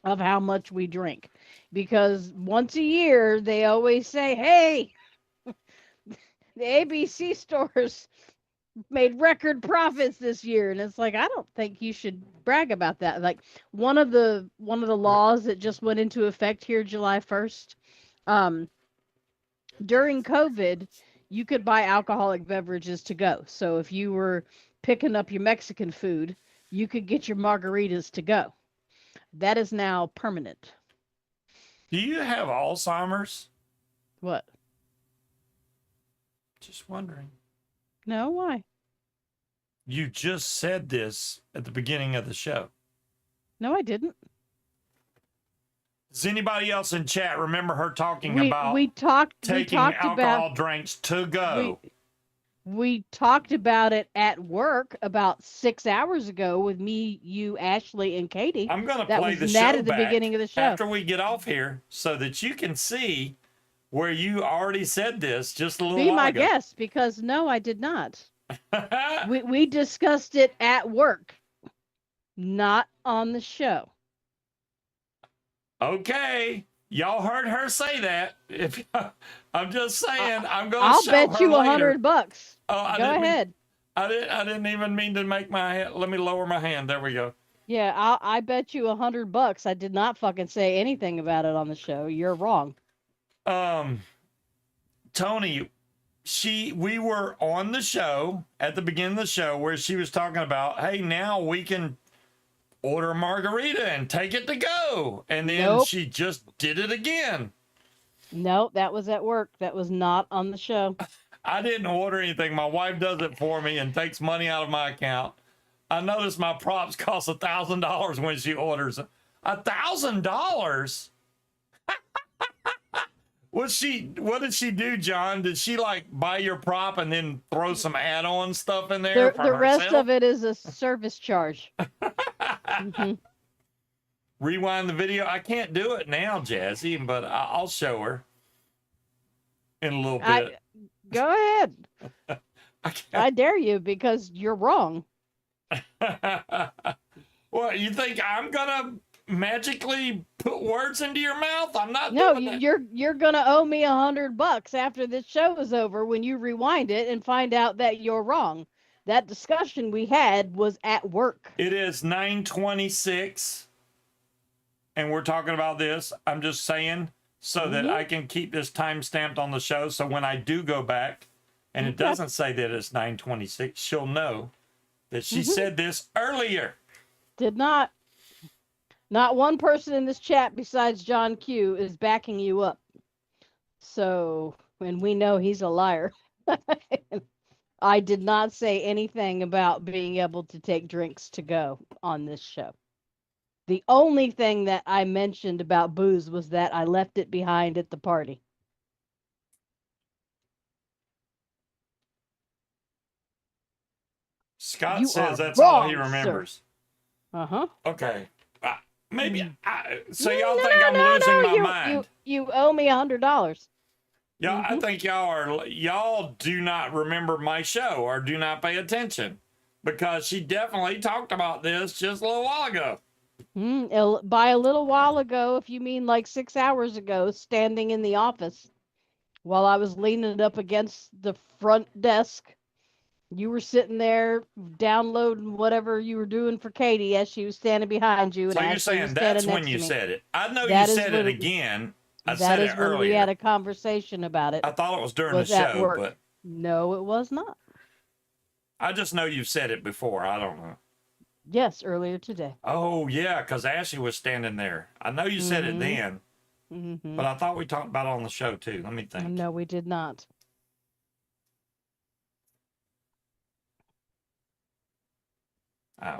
of how much we drink, because once a year they always say, hey, the ABC stores made record profits this year, and it's like, I don't think you should brag about that. Like one of the laws that just went into effect here July 1st, during COVID, you could buy alcoholic beverages to go. So if you were picking up your Mexican food, you could get your margaritas to go. That is now permanent. Do you have Alzheimer's? What? Just wondering. No, why? You just said this at the beginning of the show. No, I didn't. Does anybody else in chat remember her talking about taking alcohol drinks to go? We talked about it at work about 6 hours ago with me, you, Ashley, and Katie. I'm going to play the show at the beginning of the show after we get off here, so that you can see where you already said this just a little while ago. Be my guest, because no, I did not. we discussed it at work, not on the show. Okay, y'all heard her say that. If I'm just saying, I'm going to. I'll show bet her you later. $100. Oh, go ahead. I didn't even mean to make my hand. Let me lower my hand. There we go. Yeah, I bet you $100. I did not fucking say anything about it on the show. You're wrong. Um, Tony, we were on the show at the beginning of the show where she was talking about, hey, now we can order a margarita and take it to go. And then Nope. she just did it again. Nope, that was at work. That was not on the show. I didn't order anything. My wife does it for me and takes money out of my account. I noticed my props cost $1,000 when she orders it. $1,000? What did she do, John? Did she like buy your prop and then throw some add-on stuff in there for The rest herself? of it is a service charge. Mhm. Rewind the video. I can't do it now, Jazzy, but I'll show her in a little bit. Go ahead. I can't. I dare you because you're wrong. What, you think I'm gonna magically put words into your mouth? I'm not No, doing that. you're gonna owe me $100 after this show is over when you rewind it and find out that you're wrong. That discussion we had was at work. It is 9:26, and we're talking about this. I'm just saying so that I can keep this time stamped on the show. So when I do go back, and it doesn't say that it's 9:26, she'll know that she said this earlier. Did not. Not one person in this chat besides John Q is backing you up. So, and we know he's a liar. I did not say anything about being able to take drinks to go on this show. The only thing that I mentioned about booze was that I left it behind at the party. Scott You says are that's all he wrong, sir. remembers. Uh-huh. Okay. Maybe. So No, y'all no, think no, I'm no, losing no, my mind? You owe me $100. Yeah, I think y'all do not remember my show or do not pay attention, because she definitely talked about this just a little while ago. By a little while ago, if you mean like 6 hours ago, standing in the office while I was leaning up against the front desk, you were sitting there downloading whatever you were doing for Katie as she was standing behind you, and So you're Ashley was saying standing that's when next you to me. said it. I know That you is said it when- again. I That said is it when earlier. we had a conversation about it. I thought it was during the Was at show, work. but No, it was not. I just know you've said it before. I don't know. Yes, earlier today. Oh, yeah, because Ashley was standing there. I know you said it then, Mm-hmm. but I thought we talked about it on the show, too. Let me think. No, we did not.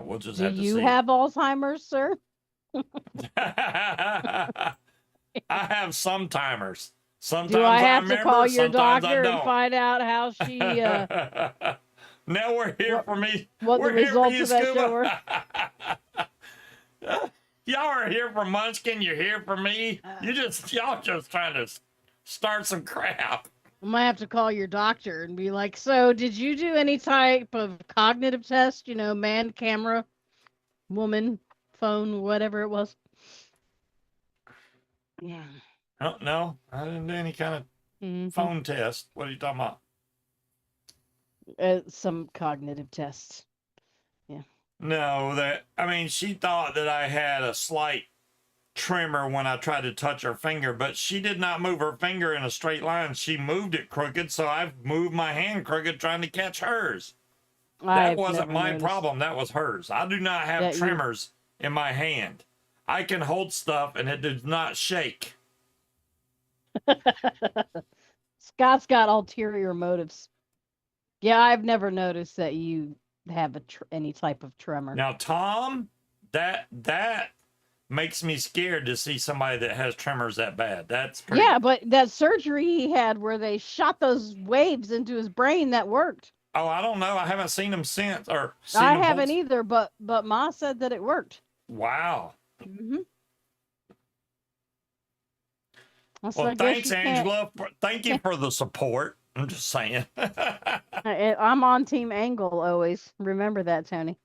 We'll just Do have to you see. have Alzheimer's, sir? I have some timers. Sometimes Do I have remember, to call your sometimes doctor I and don't. find out how she Now we're here for me. what We're the here for results you, of that show were? Scuba. Y'all are here for Munchkin. You're here for me. Y'all just trying to start some crap. I might have to call your doctor and be like, so did you do any type of cognitive test? You know, man, camera, woman, phone, whatever it was. Yeah. Oh, no, I didn't do any kind of phone test. What are you talking about? Some cognitive tests. Yeah. No, she thought that I had a slight tremor when I tried to touch her finger, but she did not move her finger in a straight line. She moved it crooked, so I've moved my hand crooked trying to catch hers. That wasn't my problem. That was hers. I do not have tremors in my hand. I can hold stuff and it does not shake. Scott's got ulterior motives. Yeah, I've never noticed that you have any type of tremor. Now, Tom, that makes me scared to see somebody that has tremors that bad. That's pretty... Yeah, but that surgery he had where they shot those waves into his brain, that worked. Oh, I don't know. I haven't seen them since. I haven't either, but Ma said that it worked. Wow. Mm-hmm. Well, thanks, Angela. Thank you for the support. I'm just saying. I'm on Team Angle always. Remember that, Tony.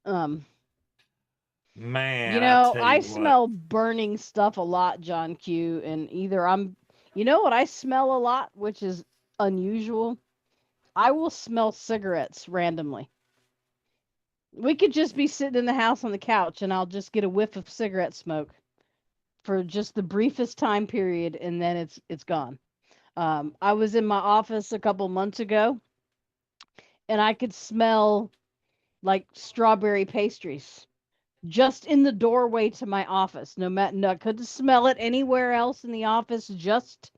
Man, you know, I smell burning stuff a lot, John Q, and either you know what I smell a lot, which is unusual? I will smell cigarettes randomly. We could just be sitting in the house on the couch, and I'll just get a whiff of cigarette smoke for just the briefest time period, and then it's gone. I was in my office a couple months ago, and I could smell like strawberry pastries just in the doorway to my office. No matter, no, I couldn't smell it anywhere else in the office, just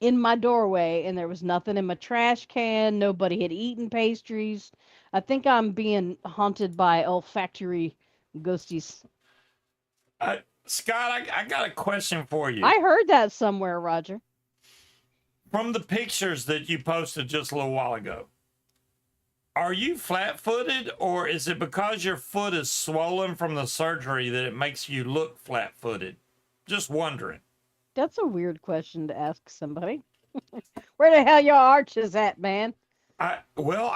in my doorway, and there was nothing in my trash can. Nobody had eaten pastries. I think I'm being haunted by olfactory ghosties. Scott, I got a question for you. I heard that somewhere, Roger. From the pictures that you posted just a little while ago, are you flat-footed, or is it because your foot is swollen from the surgery that it makes you look flat-footed? Just wondering. That's a weird question to ask somebody. Where the hell your arch is at, man? I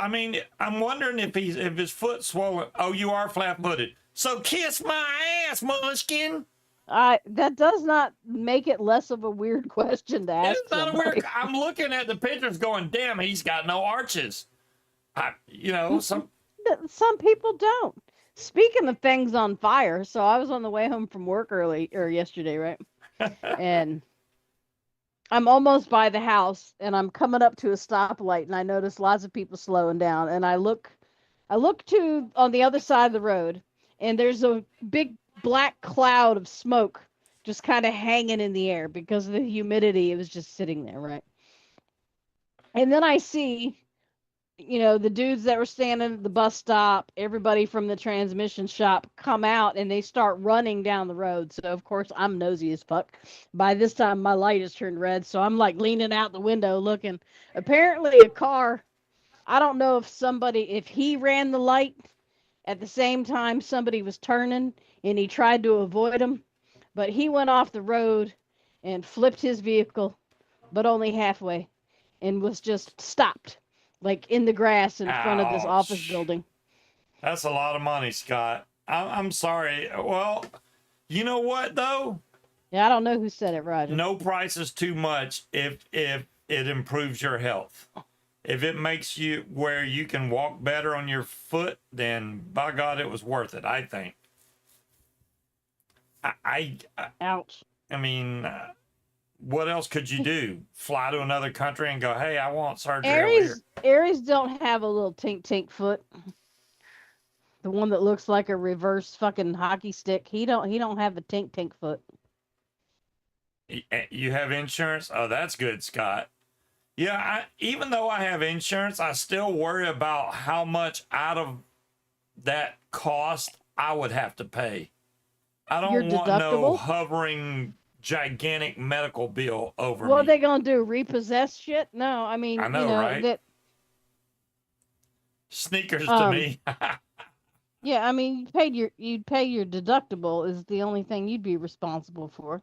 mean, I'm wondering if his foot's swollen. Oh, you are flat-footed. So kiss my ass, Munchkin. That does not make it less of a weird question to ask It's not a somebody. weird. I'm looking at the pictures, going, "Damn, he's got no arches." Some people don't. Speaking of things on fire, so I was on the way home from work early or yesterday, right? And I'm almost by the house, and I'm coming up to a stoplight, and I notice lots of people slowing down, and I look to on the other side of the road, and there's a big black cloud of smoke just kind of hanging in the air because of the humidity. It was just sitting there, right? And then I see, the dudes that were standing at the bus stop, everybody from the transmission shop come out, and they start running down the road. So of course I'm nosy as fuck. By this time my light has turned red, so I'm like leaning out the window looking. Apparently a car, I don't know if he ran the light at the same time somebody was turning and he tried to avoid him, but he went off the road and flipped his vehicle, but only halfway, and was just stopped, like in the grass in front of this office Ouch. building. That's a lot of money, Scott. I'm sorry. Well, you know what though? Yeah, I don't know who said it, Roger. No price is too much if it improves your health. If it makes you where you can walk better on your foot, then by God, it was worth it. I think. Ouch. I mean, what else could you do? Fly to another country and go, "Hey, I want surgery over here." Aries don't have a little tink tink foot. The one that looks like a reverse fucking hockey stick. He don't have a tink tink foot. You have insurance? Oh, that's good, Scott. Yeah, even though I have insurance, I still worry about how much out of that cost I would have to pay. I Your don't want no deductible? hovering gigantic medical bill over What are me. they gonna do? Repossess shit? No, I mean, I know, right? that. Sneakers to me. Yeah, I mean, you'd pay your deductible is the only thing you'd be responsible for.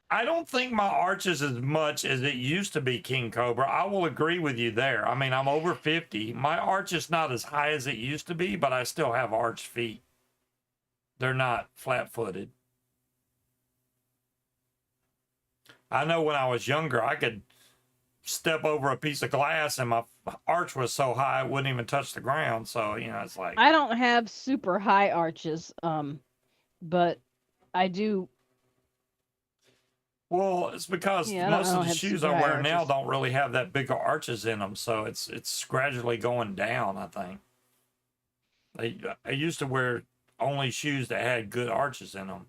I don't think my arch is as much as it used to be, King Cobra. I will agree with you there. I mean, I'm over 50. My arch is not as high as it used to be, but I still have arched feet. They're not flat-footed. I know when I was younger, I could step over a piece of glass and my arch was so high it wouldn't even touch the ground. So, it's like, I don't have super high arches, but I do. well, it's because Yeah, most I of don't the have shoes super I high wear now arches. don't really have that big of arches in them. So it's gradually going down, I think. I used to wear only shoes that had good arches in them.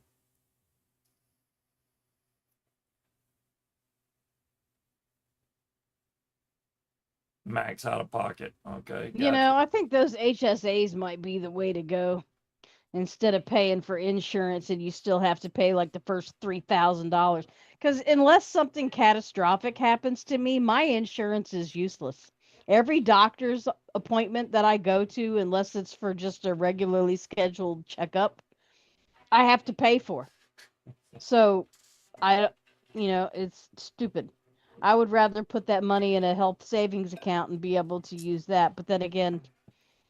Max out of pocket. Okay, gotcha. I think those HSAs might be the way to go instead of paying for insurance and you still have to pay like the first $3,000. Because unless something catastrophic happens to me, my insurance is useless. Every doctor's appointment that I go to, unless it's for just a regularly scheduled checkup, I have to pay for. So I, it's stupid. I would rather put that money in a health savings account and be able to use that. But then again,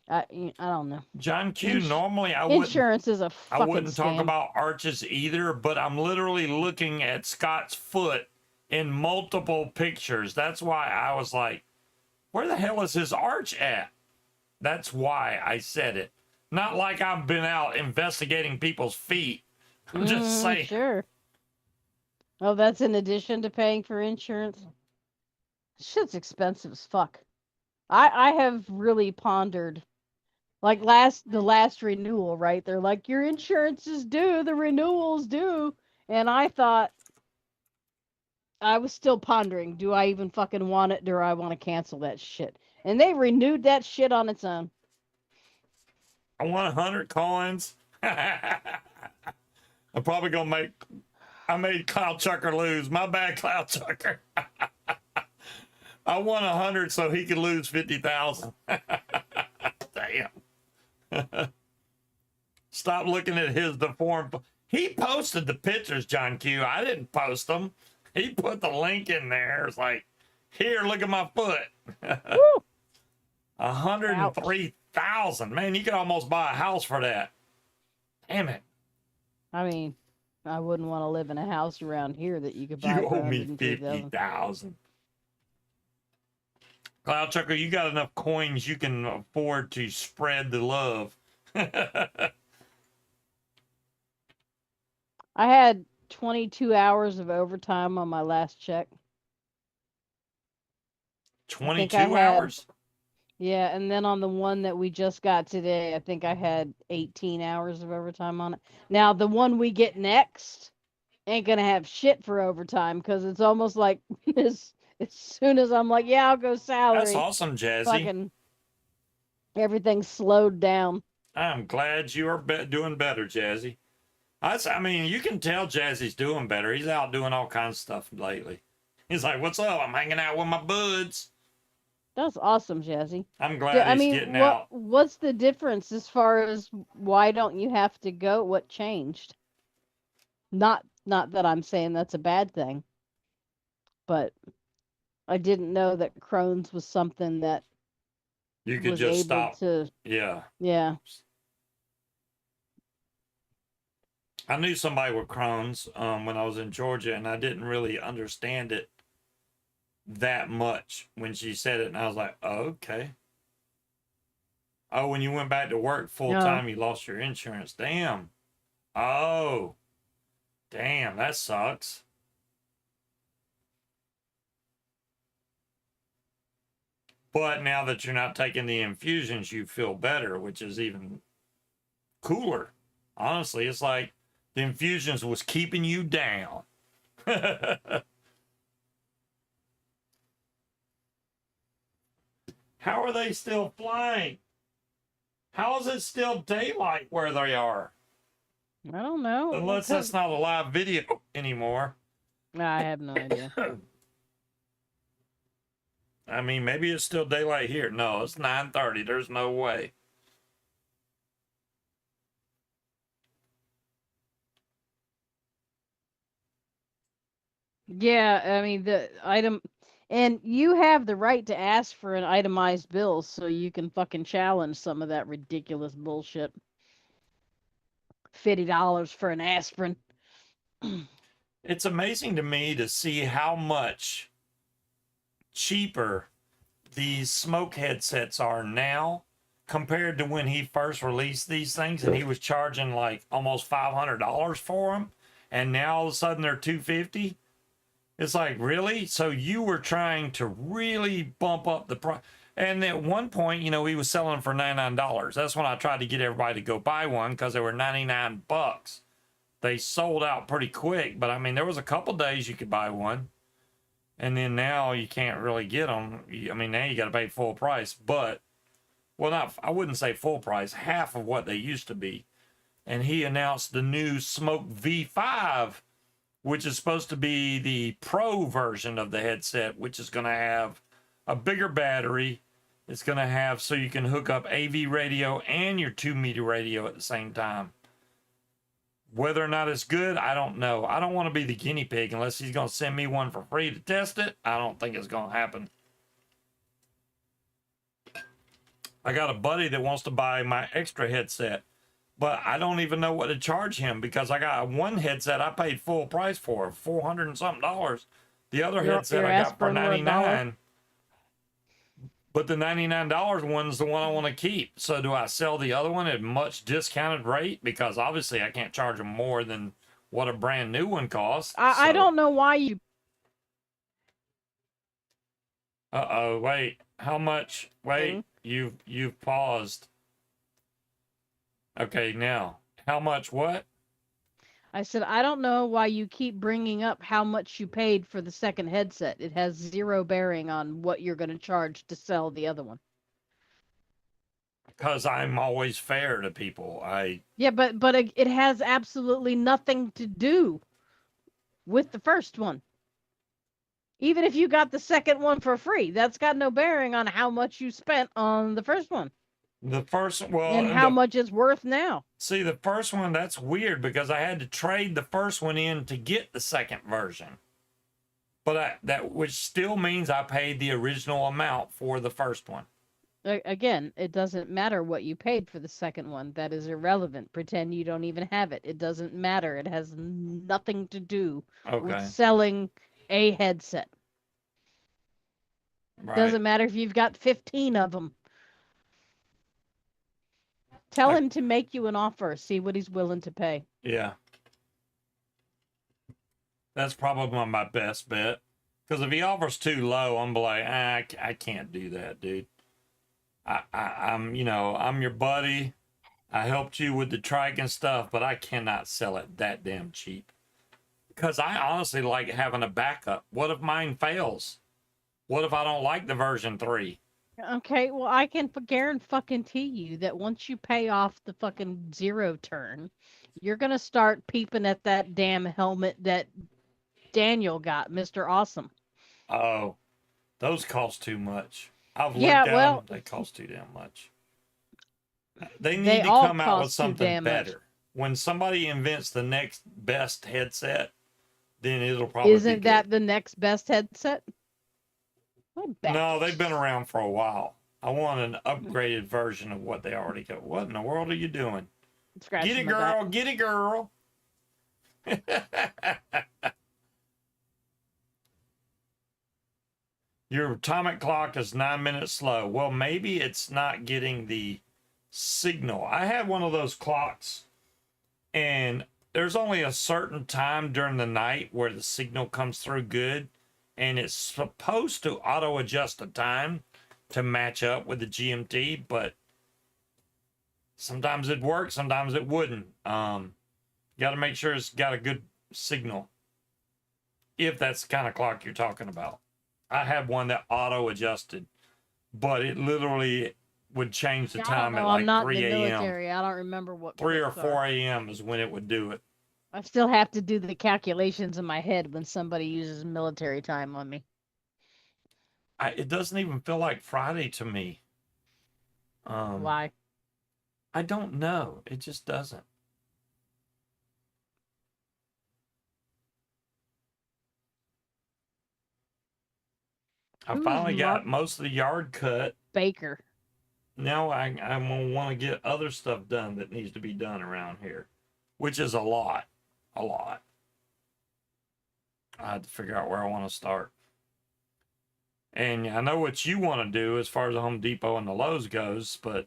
I don't know. John Q, normally Insurance is a I fucking wouldn't talk scam. about arches either, but I'm literally looking at Scott's foot in multiple pictures. That's why I was like, where the hell is his arch at? That's why I said it. Not like I've been out investigating people's feet. I'm just saying. Sure. Oh, that's in addition to paying for insurance. Shit's expensive as fuck. I have really pondered, like the last renewal, right? They're like, your insurance is due, the renewal's due, and I thought, I was still pondering, do I even fucking want it? Do I want to cancel that shit? And they renewed that shit on its own. I want 100 coins. I'm probably gonna make. I made Cloud Chucker lose. My bad, Cloud Chucker. I won 100 so he could lose 50,000. Damn. Stop looking at his deformed. He posted the pictures, John Q. I didn't post them. He put the link in there. It's like, here, look at my foot. 103,000. Man, you could almost buy a house for that. Damn it. I mean, I wouldn't want to live in a house around here that you could buy You for owe me 103,000. 50,000. Cloud Chucker, you got enough coins you can afford to spread the love. I had 22 hours of overtime on my last check. 22 hours? Yeah, and then on the one that we just got today, I think I had 18 hours of overtime on it. Now, the one we get next ain't gonna have shit for overtime because it's almost like as soon as I'm like, yeah, I'll go salary. That's awesome, Jazzy. Fucking everything's slowed down. I'm glad you are doing better, Jazzy. I mean, you can tell Jazzy's doing better. He's out doing all kinds of stuff lately. He's like, what's up? I'm hanging out with my buds. That's awesome, Jazzy. I'm glad he's getting out. What's the difference as far as why don't you have to go? What changed? Not that I'm saying that's a bad thing, but I didn't know that Crohn's was something that you could was just able stop. to. Yeah. Yeah. I knew somebody with Crohn's when I was in Georgia, and I didn't really understand it that much when she said it, and I was like, oh, okay. Oh, when you went back to work full time, you lost your insurance. Damn. Oh, damn, that sucks. But now that you're not taking the infusions, you feel better, which is even cooler. Honestly, it's like the infusions was keeping you down. How are they still flying? How is it still daylight where they are? I don't know. Unless that's not a live video anymore. I have no idea. I mean, maybe it's still daylight here. No, it's 9:30. There's no way. Yeah, I mean the item, and you have the right to ask for an itemized bill so you can fucking challenge some of that ridiculous bullshit. $50 for an aspirin. It's amazing to me to see how much cheaper these smoke headsets are now compared to when he first released these things, and he was charging like almost $500 for them, and now all of a sudden they're $250. It's like, really? So you were trying to really bump up the price. And at one point, you know, he was selling for $99. That's when I tried to get everybody to go buy one because they were 99 bucks. They sold out pretty quick, but I mean, there was a couple days you could buy one. And then now you can't really get them. I mean, now you got to pay full price, but, well, not, I wouldn't say full price, half of what they used to be. And he announced the new Smoke V5, which is supposed to be the pro version of the headset, which is going to have a bigger battery. It's going to have so you can hook up AV radio and your 2-meter radio at the same time. Whether or not it's good, I don't know. I don't want to be the guinea pig unless he's going to send me one for free to test it. I don't think it's going to happen. I got a buddy that wants to buy my extra headset, but I don't even know what to charge him because I got one headset I paid full price for, $400 and something. The other headset I got for $99. But the $99 one's the one I want to keep. So do I sell the other one at much discounted rate? Because obviously I can't charge them more than what a brand new one costs. I So, don't know why you uh-oh, wait. How much? Wait, you've paused. Okay, now. How much what? I said, I don't know why you keep bringing up how much you paid for the second headset. It has zero bearing on what you're going to charge to sell the other one. Because I'm always fair to people. Yeah, but it has absolutely nothing to do with the first one. Even if you got the second one for free, that's got no bearing on how much you spent on the first one The first, well, and how much it's worth now. see, the first one, that's weird because I had to trade the first one in to get the second version. But which still means I paid the original amount for the first one. Again, it doesn't matter what you paid for the second one. That is irrelevant. Pretend you don't even have it. It doesn't matter. It has nothing to do with Okay. selling a headset. Right. Doesn't matter if you've got 15 of them. Tell him to make you an offer. See what he's willing to pay. Yeah. That's probably my best bet. Because if he offers too low, I'm like, I can't do that, dude. I'm your buddy. I helped you with the trike and stuff, but I cannot sell it that damn cheap. Because I honestly like having a backup. What if mine fails? What if I don't like the version 3? Okay, well, I can guarantee you that once you pay off the fucking zero turn, you're going to start peeping at that damn helmet that Daniel got, Mr. Awesome. Oh, those cost too much. I've looked at them. They cost too damn much. They need to come out with something better. When somebody invents the next best headset, then it'll probably Isn't that the next best headset? No, they've been around for a while. I want an upgraded version of what they already got. What in the world are you doing? Get it, girl. Get it, girl. Your atomic clock is 9 minutes slow. Well, maybe it's not getting the signal. I had one of those clocks, and there's only a certain time during the night where the signal comes through good, and it's supposed to auto adjust the time to match up with the GMT, but sometimes it works, sometimes it wouldn't. Got to make sure it's got a good signal, if that's the kind of clock you're talking about. I had one that auto adjusted, but it literally would change the time at like 3 a.m. I don't remember what 3 or 4 a.m. is when it would do it. I still have to do the calculations in my head when somebody uses military time on me. It doesn't even feel like Friday to me. Why? I don't know. It just doesn't. I finally got most of the yard cut. Baker. Now I'm going to want to get other stuff done that needs to be done around here, which is a lot. A lot. I had to figure out where I want to start. And I know what you want to do as far as the Home Depot and the Lowe's goes, but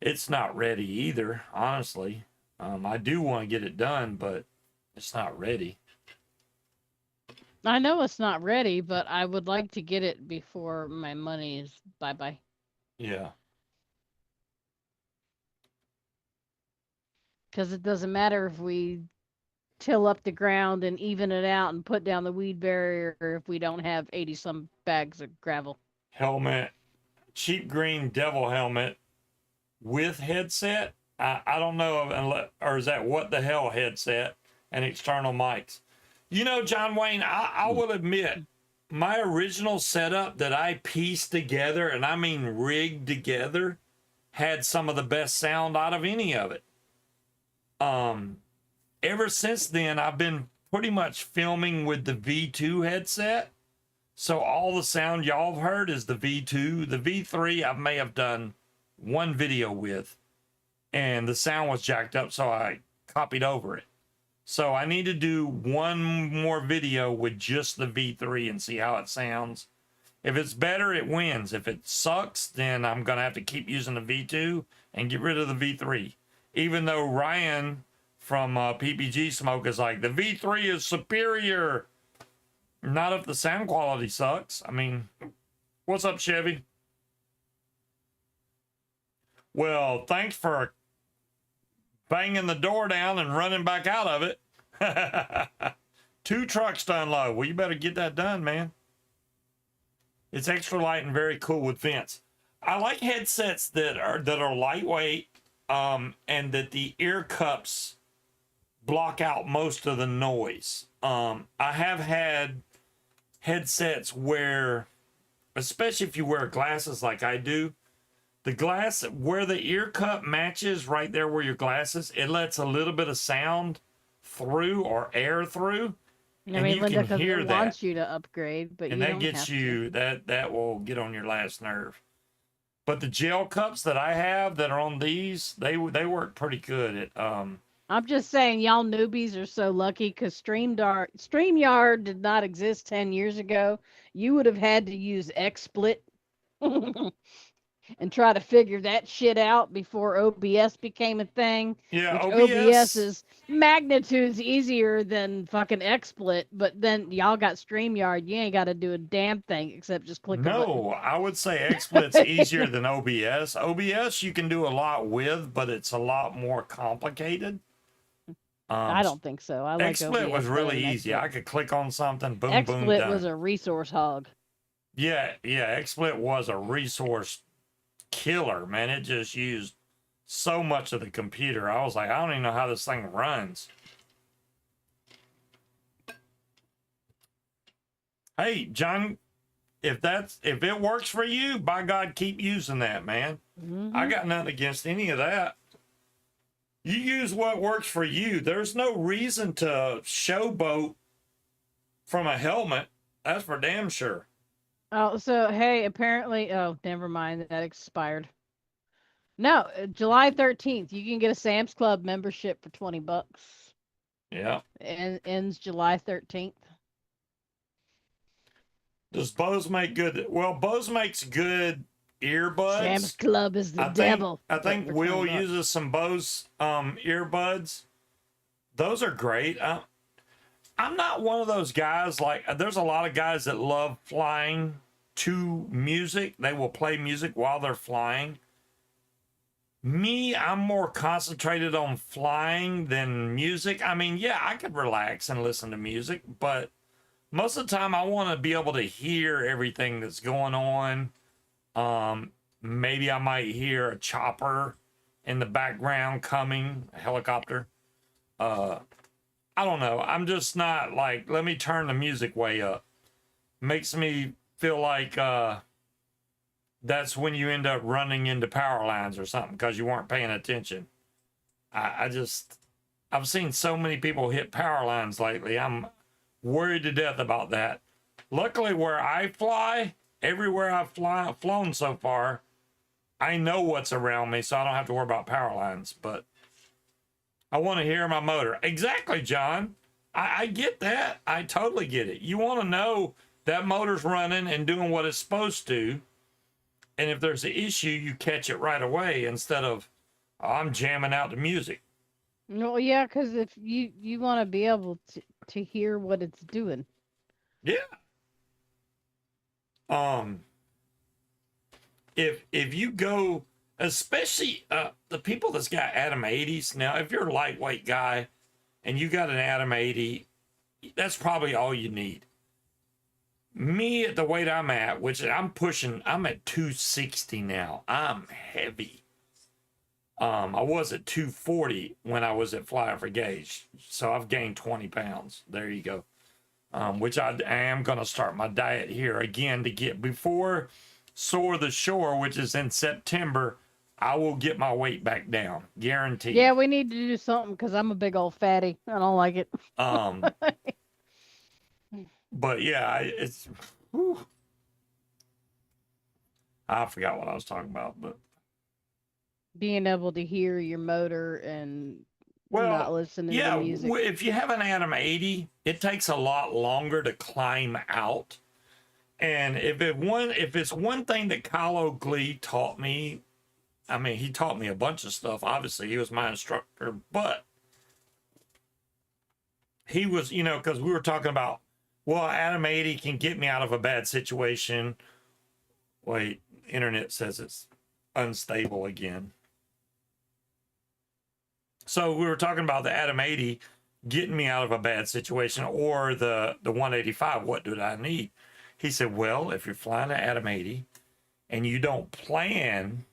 it's not ready either, honestly. I do want to get it done, but it's not ready. I know it's not ready, but I would like to get it before my money is bye-bye. Yeah. Because it doesn't matter if we till up the ground and even it out and put down the weed barrier if we don't have 80-some bags of gravel. Helmet. Cheap green devil helmet with headset. I don't know, or is that what the hell headset and external mics? You know, John Wayne, I will admit, my original setup that I pieced together, and I mean rigged together, had some of the best sound out of any of it. Ever since then, I've been pretty much filming with the V2 headset. So all the sound y'all have heard is the V2. The V3 I may have done one video with, and the sound was jacked up, so I copied over it. So I need to do one more video with just the V3 and see how it sounds. If it's better, it wins. If it sucks, then I'm going to have to keep using the V2 and get rid of the V3. Even though Ryan from PPG Smoke is like, the V3 is superior. Not if the sound quality sucks. I mean, what's up, Chevy? Well, thanks for banging the door down and running back out of it. 2 trucks to unload. Well, you better get that done, man. It's extra light and very cool with vents. I like headsets that are lightweight, and that the ear cups block out most of the noise. I have had headsets where, especially if you wear glasses like I do, the glass where the ear cup matches right there where your glasses, it lets a little bit of sound through or air through. I mean, Linda, because it wants you to upgrade, but and you that don't gets have you to. that will get on your last nerve. But the gel cups that I have that are on these, they work pretty good at I'm just saying, y'all newbies are so lucky because StreamYard did not exist 10 years ago. You would have had to use XSplit and try to figure that shit out before OBS became a thing. yeah, Which OBS is magnitudes easier than fucking XSplit, but then y'all got StreamYard. You ain't got to do a damn thing except just click a button. No, I would say XSplit's easier than OBS. OBS you can do a lot with, but it's a lot more complicated. I don't think so. I like XSplit OBS was really better than easy. XSplit. I could click on something, boom, boom, XSplit done. was a resource hog. Yeah, XSplit was a resource killer, man. It just used so much of the computer. I was like, I don't even know how this thing runs. Hey, John, if it works for you, by God, keep using that, man. I got nothing against any of that. You use what works for you. There's no reason to showboat from a helmet. That's for damn sure. Oh, so hey, apparently, oh, never mind, that expired. No, July 13th, you can get a Sam's Club membership for $20. Yeah. And ends July 13th. Does Bose make good? Well, Bose makes good earbuds. Sam's Club is the devil. I think Will uses some Bose earbuds. Those are great. I'm not one of those guys, like, there's a lot of guys that love flying to music. They will play music while they're flying. Me, I'm more concentrated on flying than music. I mean, yeah, I could relax and listen to music, but most of the time I want to be able to hear everything that's going on. Maybe I might hear a chopper in the background coming, a helicopter. I don't know. I'm just not like, let me turn the music way up. Makes me feel like that's when you end up running into power lines or something because you weren't paying attention. I've seen so many people hit power lines lately. I'm worried to death about that. Luckily, where I fly, everywhere I've flown so far, I know what's around me, so I don't have to worry about power lines. But I want to hear my motor. Exactly, John. I get that. I totally get it. You want to know that motor's running and doing what it's supposed to. And if there's an issue, you catch it right away instead of, oh, I'm jamming out the music. No, yeah, because if you want to be able to hear what it's doing. Yeah. If you go, especially the people that's got Atom 80s, now if you're a lightweight guy and you got an Atom 80, that's probably all you need. Me at the weight I'm at, which I'm at 260 now. I'm heavy. I was at 240 when I was at Flyer for Gauge, so I've gained 20 pounds. There you go. Which I am going to start my diet here again to get before Soar the Shore, which is in September. I will get my weight back down, guaranteed. Yeah, we need to do something because I'm a big old fatty. I don't like it. But yeah, it's. Whew. I forgot what I was talking about, but being able to hear your motor and not listening to music. If you have an Atom 80, it takes a lot longer to climb out. And if it's one thing that Kylo Glee taught me, I mean, he taught me a bunch of stuff. Obviously, he was my instructor, but he was, you know, because we were talking about, well, Adam 80 can get me out of a bad situation. Wait, internet says it's unstable again. So we were talking about the Adam 80 getting me out of a bad situation, or the 185. What did I need? He said, well, if you're flying an Adam 80 and you don't plan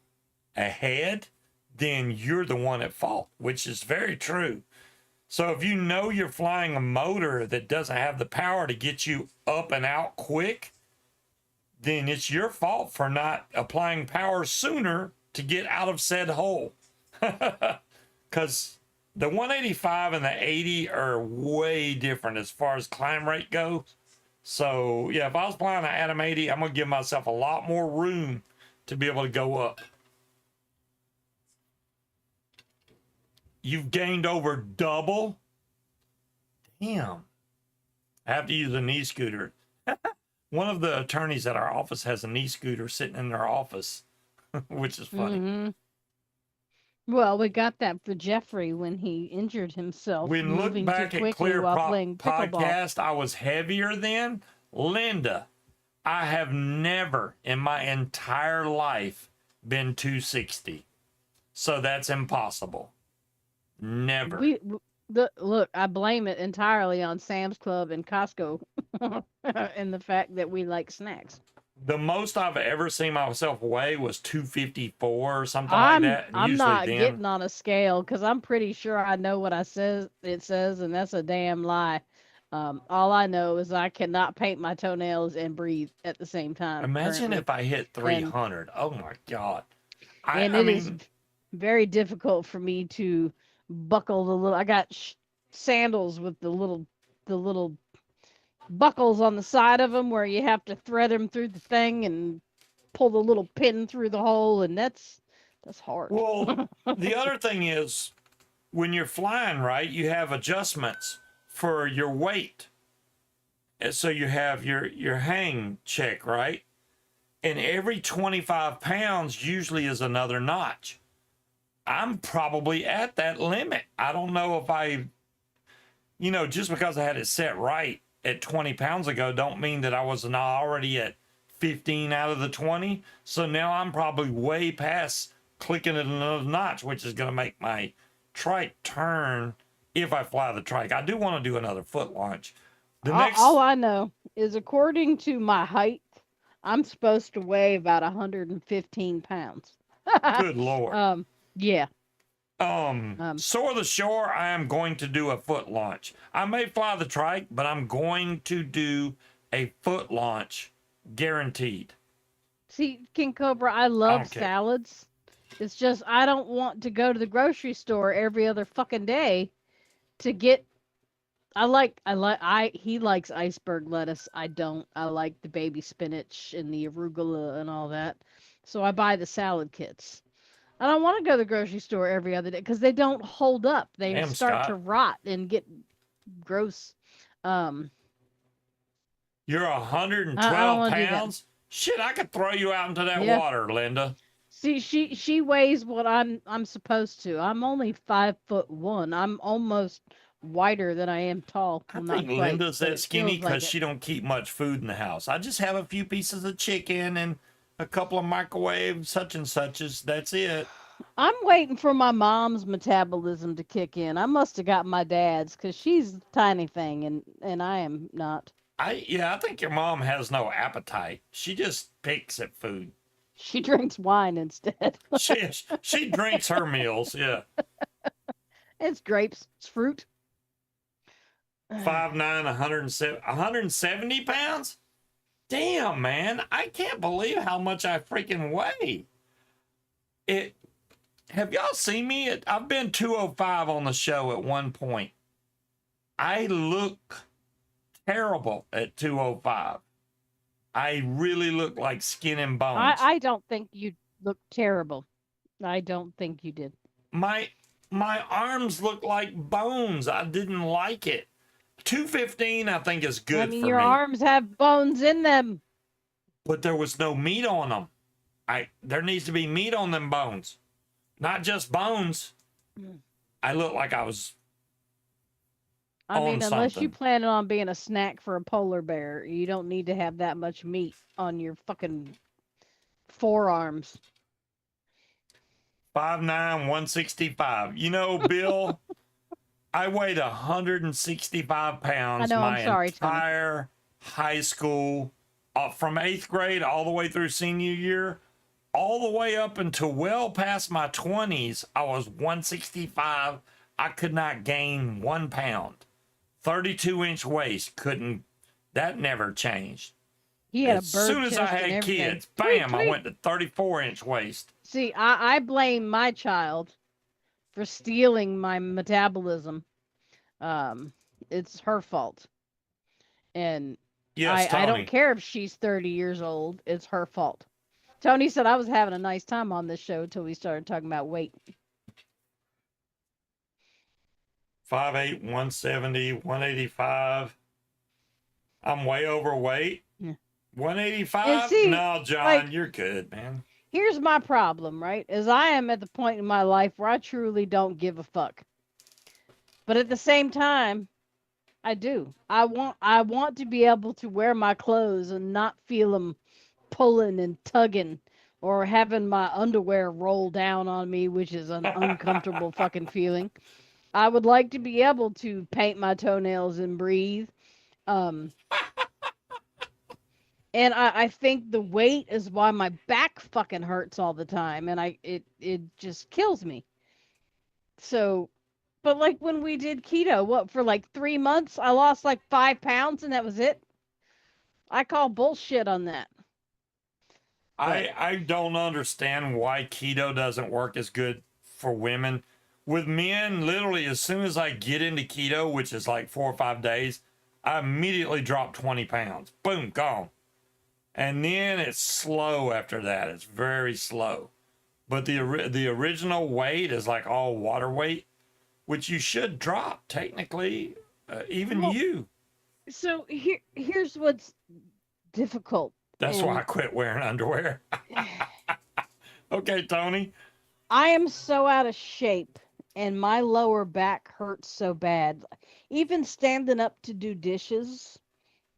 ahead, then you're the one at fault, which is very true. So if you know you're flying a motor that doesn't have the power to get you up and out quick, then it's your fault for not applying power sooner to get out of said hole. Because the 185 and the 80 are way different as far as climb rate goes. So yeah, if I was flying an Adam 80, I'm gonna give myself a lot more room to be able to go up. You've gained over double. Damn. I have to use a knee scooter. One of the attorneys at our office has a knee scooter sitting in their office, which is funny. Mm-hmm. Well, we got that for Jeffrey when he injured himself When look moving too back at quickly Clear while playing pickleball. Podcast, I was heavier then. Linda, I have never in my entire life been 260. So that's impossible. Never. Look, I blame it entirely on Sam's Club and Costco and the fact that we like snacks. The most I've ever seen myself weigh was 254 or something like that. I'm Usually not then, getting on a scale because I'm pretty sure I know what it says, and that's a damn lie. All I know is I cannot paint my toenails and breathe at the same time. imagine currently. if I hit 300. Oh my God. And it is very difficult for me to buckle the little. I got sandals with the little buckles on the side of them where you have to thread them through the thing and pull the little pin through the hole, and that's hard. Well, the other thing is when you're flying, right, you have adjustments for your weight. And so you have your hang check, right? And every 25 pounds usually is another notch. I'm probably at that limit. I don't know if I, you know, just because I had it set right at 20 pounds ago, don't mean that I was not already at 15 out of the 20. So now I'm probably way past clicking at another notch, which is going to make my trike turn if I fly the trike. I do want to do another foot launch. All I know is according to my height, I'm supposed to weigh about 115 pounds. Good Lord. Yeah. Soar the Shore, I am going to do a foot launch. I may fly the trike, but I'm going to do a foot launch, guaranteed. See, King Cobra, I love salads. It's just I don't want to go to the grocery store every other fucking day to get. He likes iceberg lettuce. I don't. I like the baby spinach and the arugula and all that. So I buy the salad kits. I don't want to go to the grocery store every other day because they don't hold up. They start to rot and get gross. You're 112 pounds? Shit, I could throw you out into that water, Linda. See, she weighs what I'm supposed to. I'm only 5'1". I'm almost wider than I am tall. I think Linda's that skinny because she don't keep much food in the house. I just have a few pieces of chicken and a couple of microwave such and suches. That's it. I'm waiting for my mom's metabolism to kick in. I must have got my dad's because she's a tiny thing and I am not. I think your mom has no appetite. She just picks at food. She drinks wine instead. she drinks her meals, yeah. It's grapes. It's fruit. 5'9", 170 pounds? Damn, man. I can't believe how much I freaking weigh. Have y'all seen me? I've been 205 on the show at one point. I look terrible at 205. I really look like skin and bones. I don't think you look terrible. I don't think you did. My arms look like bones. I didn't like it. 215, I think, is good for me. Your arms have bones in them. but there was no meat on them. There needs to be meat on them bones, not just bones. I look like I was I on mean, unless you something. plan on being a snack for a polar bear, you don't need to have that much meat on your fucking forearms. 5'9", 165. You know, Bill, I weighed 165 I pounds know, I'm my sorry, Tony. entire high school, from 8th grade all the way through senior year, all the way up until well past my 20s. I was 165. I could not gain 1 pound. 32-inch waist, couldn't, that never changed. He had a As bird soon as I chest and had everything. kids, Tweet, bam, I tweet. went to 34-inch waist. See, I blame my child for stealing my metabolism. Um, it's her fault. And Yes, I don't Tony. care if she's 30 years old. It's her fault. Tony said I was having a nice time on this show until we started talking about weight. 5'8", 170, 185. I'm way overweight. Yeah. And 185? see, No, John, like, you're good, man. here's my problem, right? Is I am at the point in my life where I truly don't give a fuck. But at the same time, I do. I want to be able to wear my clothes and not feel them pulling and tugging or having my underwear roll down on me, which is an uncomfortable fucking feeling. I would like to be able to paint my toenails and breathe. Um, and I think the weight is why my back fucking hurts all the time, and it just kills me. So, but like when we did keto, what for like 3 months, I lost like 5 pounds, and that was it. I call bullshit on that. But I don't understand why keto doesn't work as good for women. With men, literally, as soon as I get into keto, which is like 4 or 5 days, I immediately drop 20 pounds. Boom, gone. And then it's slow after that. It's very slow. But the original weight is like all water weight, which you should drop technically, even well, you. so here's what's difficult, That's why I and quit wearing underwear. Okay, Tony. I am so out of shape, and my lower back hurts so bad. Even standing up to do dishes,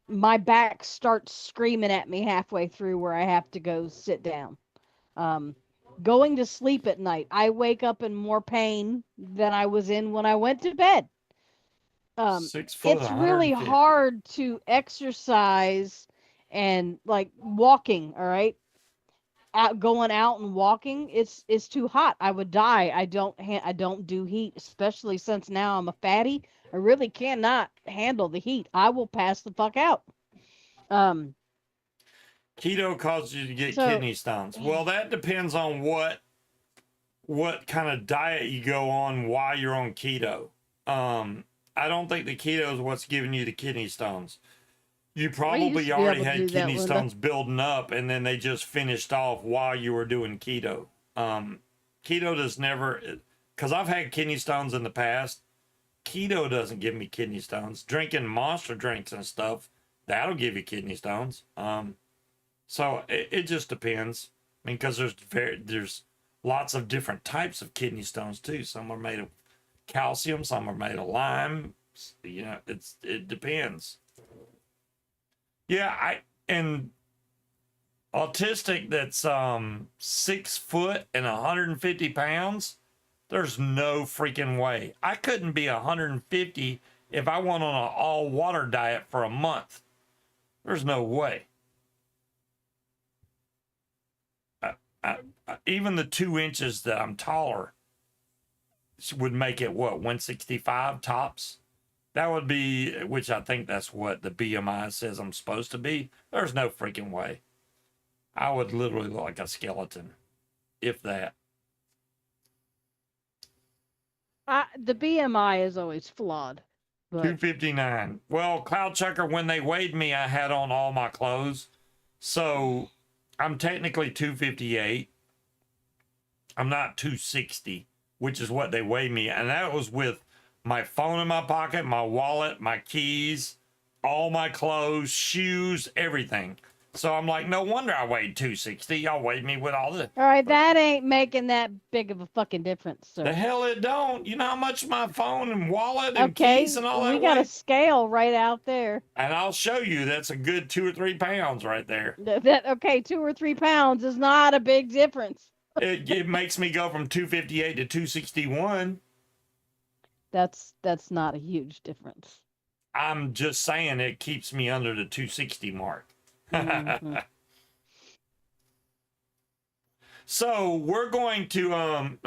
my back starts screaming at me halfway through where I have to go sit down. Um, Going to sleep at night, I wake up in more pain than I was in when I went to bed. Um, 6 foot, it's really 150. hard to exercise and like walking. All right, going out and walking, it's too hot. I would die. I don't do heat, especially since now I'm a fatty. I really cannot handle the heat. I will pass the fuck out. Um, Keto causes you to get so kidney stones. Well, that depends on what kind of diet you go on while you're on keto. I don't think the keto is what's giving you the kidney stones. You I used probably to be already able to had do that, kidney Linda. stones building up, and then they just finished off while you were doing keto. Keto does never, because I've had kidney stones in the past. Keto doesn't give me kidney stones. Drinking monster drinks and stuff, that'll give you kidney stones. So it just depends. I mean, because there's lots of different types of kidney stones too. Some are made of calcium, some are made of lime. You know, it depends. Yeah, I and autistic that's 6 foot and 150 pounds. There's no freaking way. I couldn't be 150 if I went on an all water diet for a month. There's no way. I, even the 2 inches that I'm taller would make it what 165 tops. That would be, which I think that's what the BMI says I'm supposed to be. There's no freaking way. I would literally look like a skeleton, if that. The BMI is always flawed, but 259. Well, Cloud Chucker, when they weighed me, I had on all my clothes. So I'm technically 258. I'm not 260, which is what they weighed me. And that was with my phone in my pocket, my wallet, my keys, all my clothes, shoes, everything. So I'm like, no wonder I weighed 260. Y'all weighed me with all this. All right, that ain't making that big of a fucking difference, The sir. hell it don't. You know how much my phone and wallet and Okay, keys and all we that got a weigh? scale right out there. And I'll show you that's a good 2 or 3 pounds right there. That okay, 2 or 3 pounds is not a big difference. It makes me go from 258 to 261. That's not a huge difference. I'm just saying it keeps me under the 260 mark. Mhm. So we're going to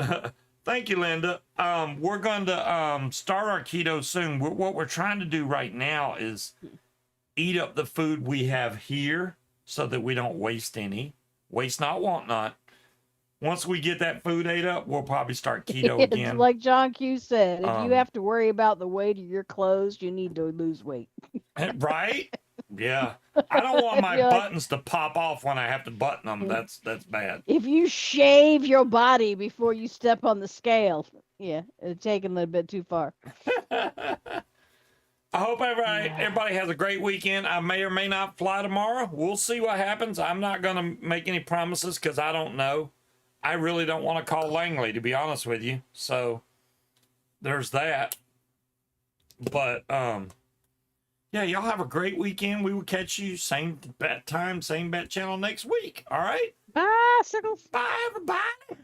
thank you, Linda. We're going to start our keto soon. What we're trying to do right now is eat up the food we have here so that we don't waste any. Waste not, want not. Once we get that food ate up, we'll probably start keto It's again. like John Q said, if you Um, have to worry about the weight of your clothes, you need to lose weight. right? Yeah. I don't want my You're like, buttons to pop off when I have to button them. That's bad. if you shave your body before you step on the scale, yeah, it's taking a little bit too far. I hope everybody has a great weekend. I may or may not fly tomorrow. We'll see what happens. I'm not going to make any promises because I don't know. I really don't want to call Langley, to be honest with you. So there's that. But yeah, y'all have a great weekend. We will catch you same bat time, same bat channel next week. All right. Bicycles. Bye, everybody.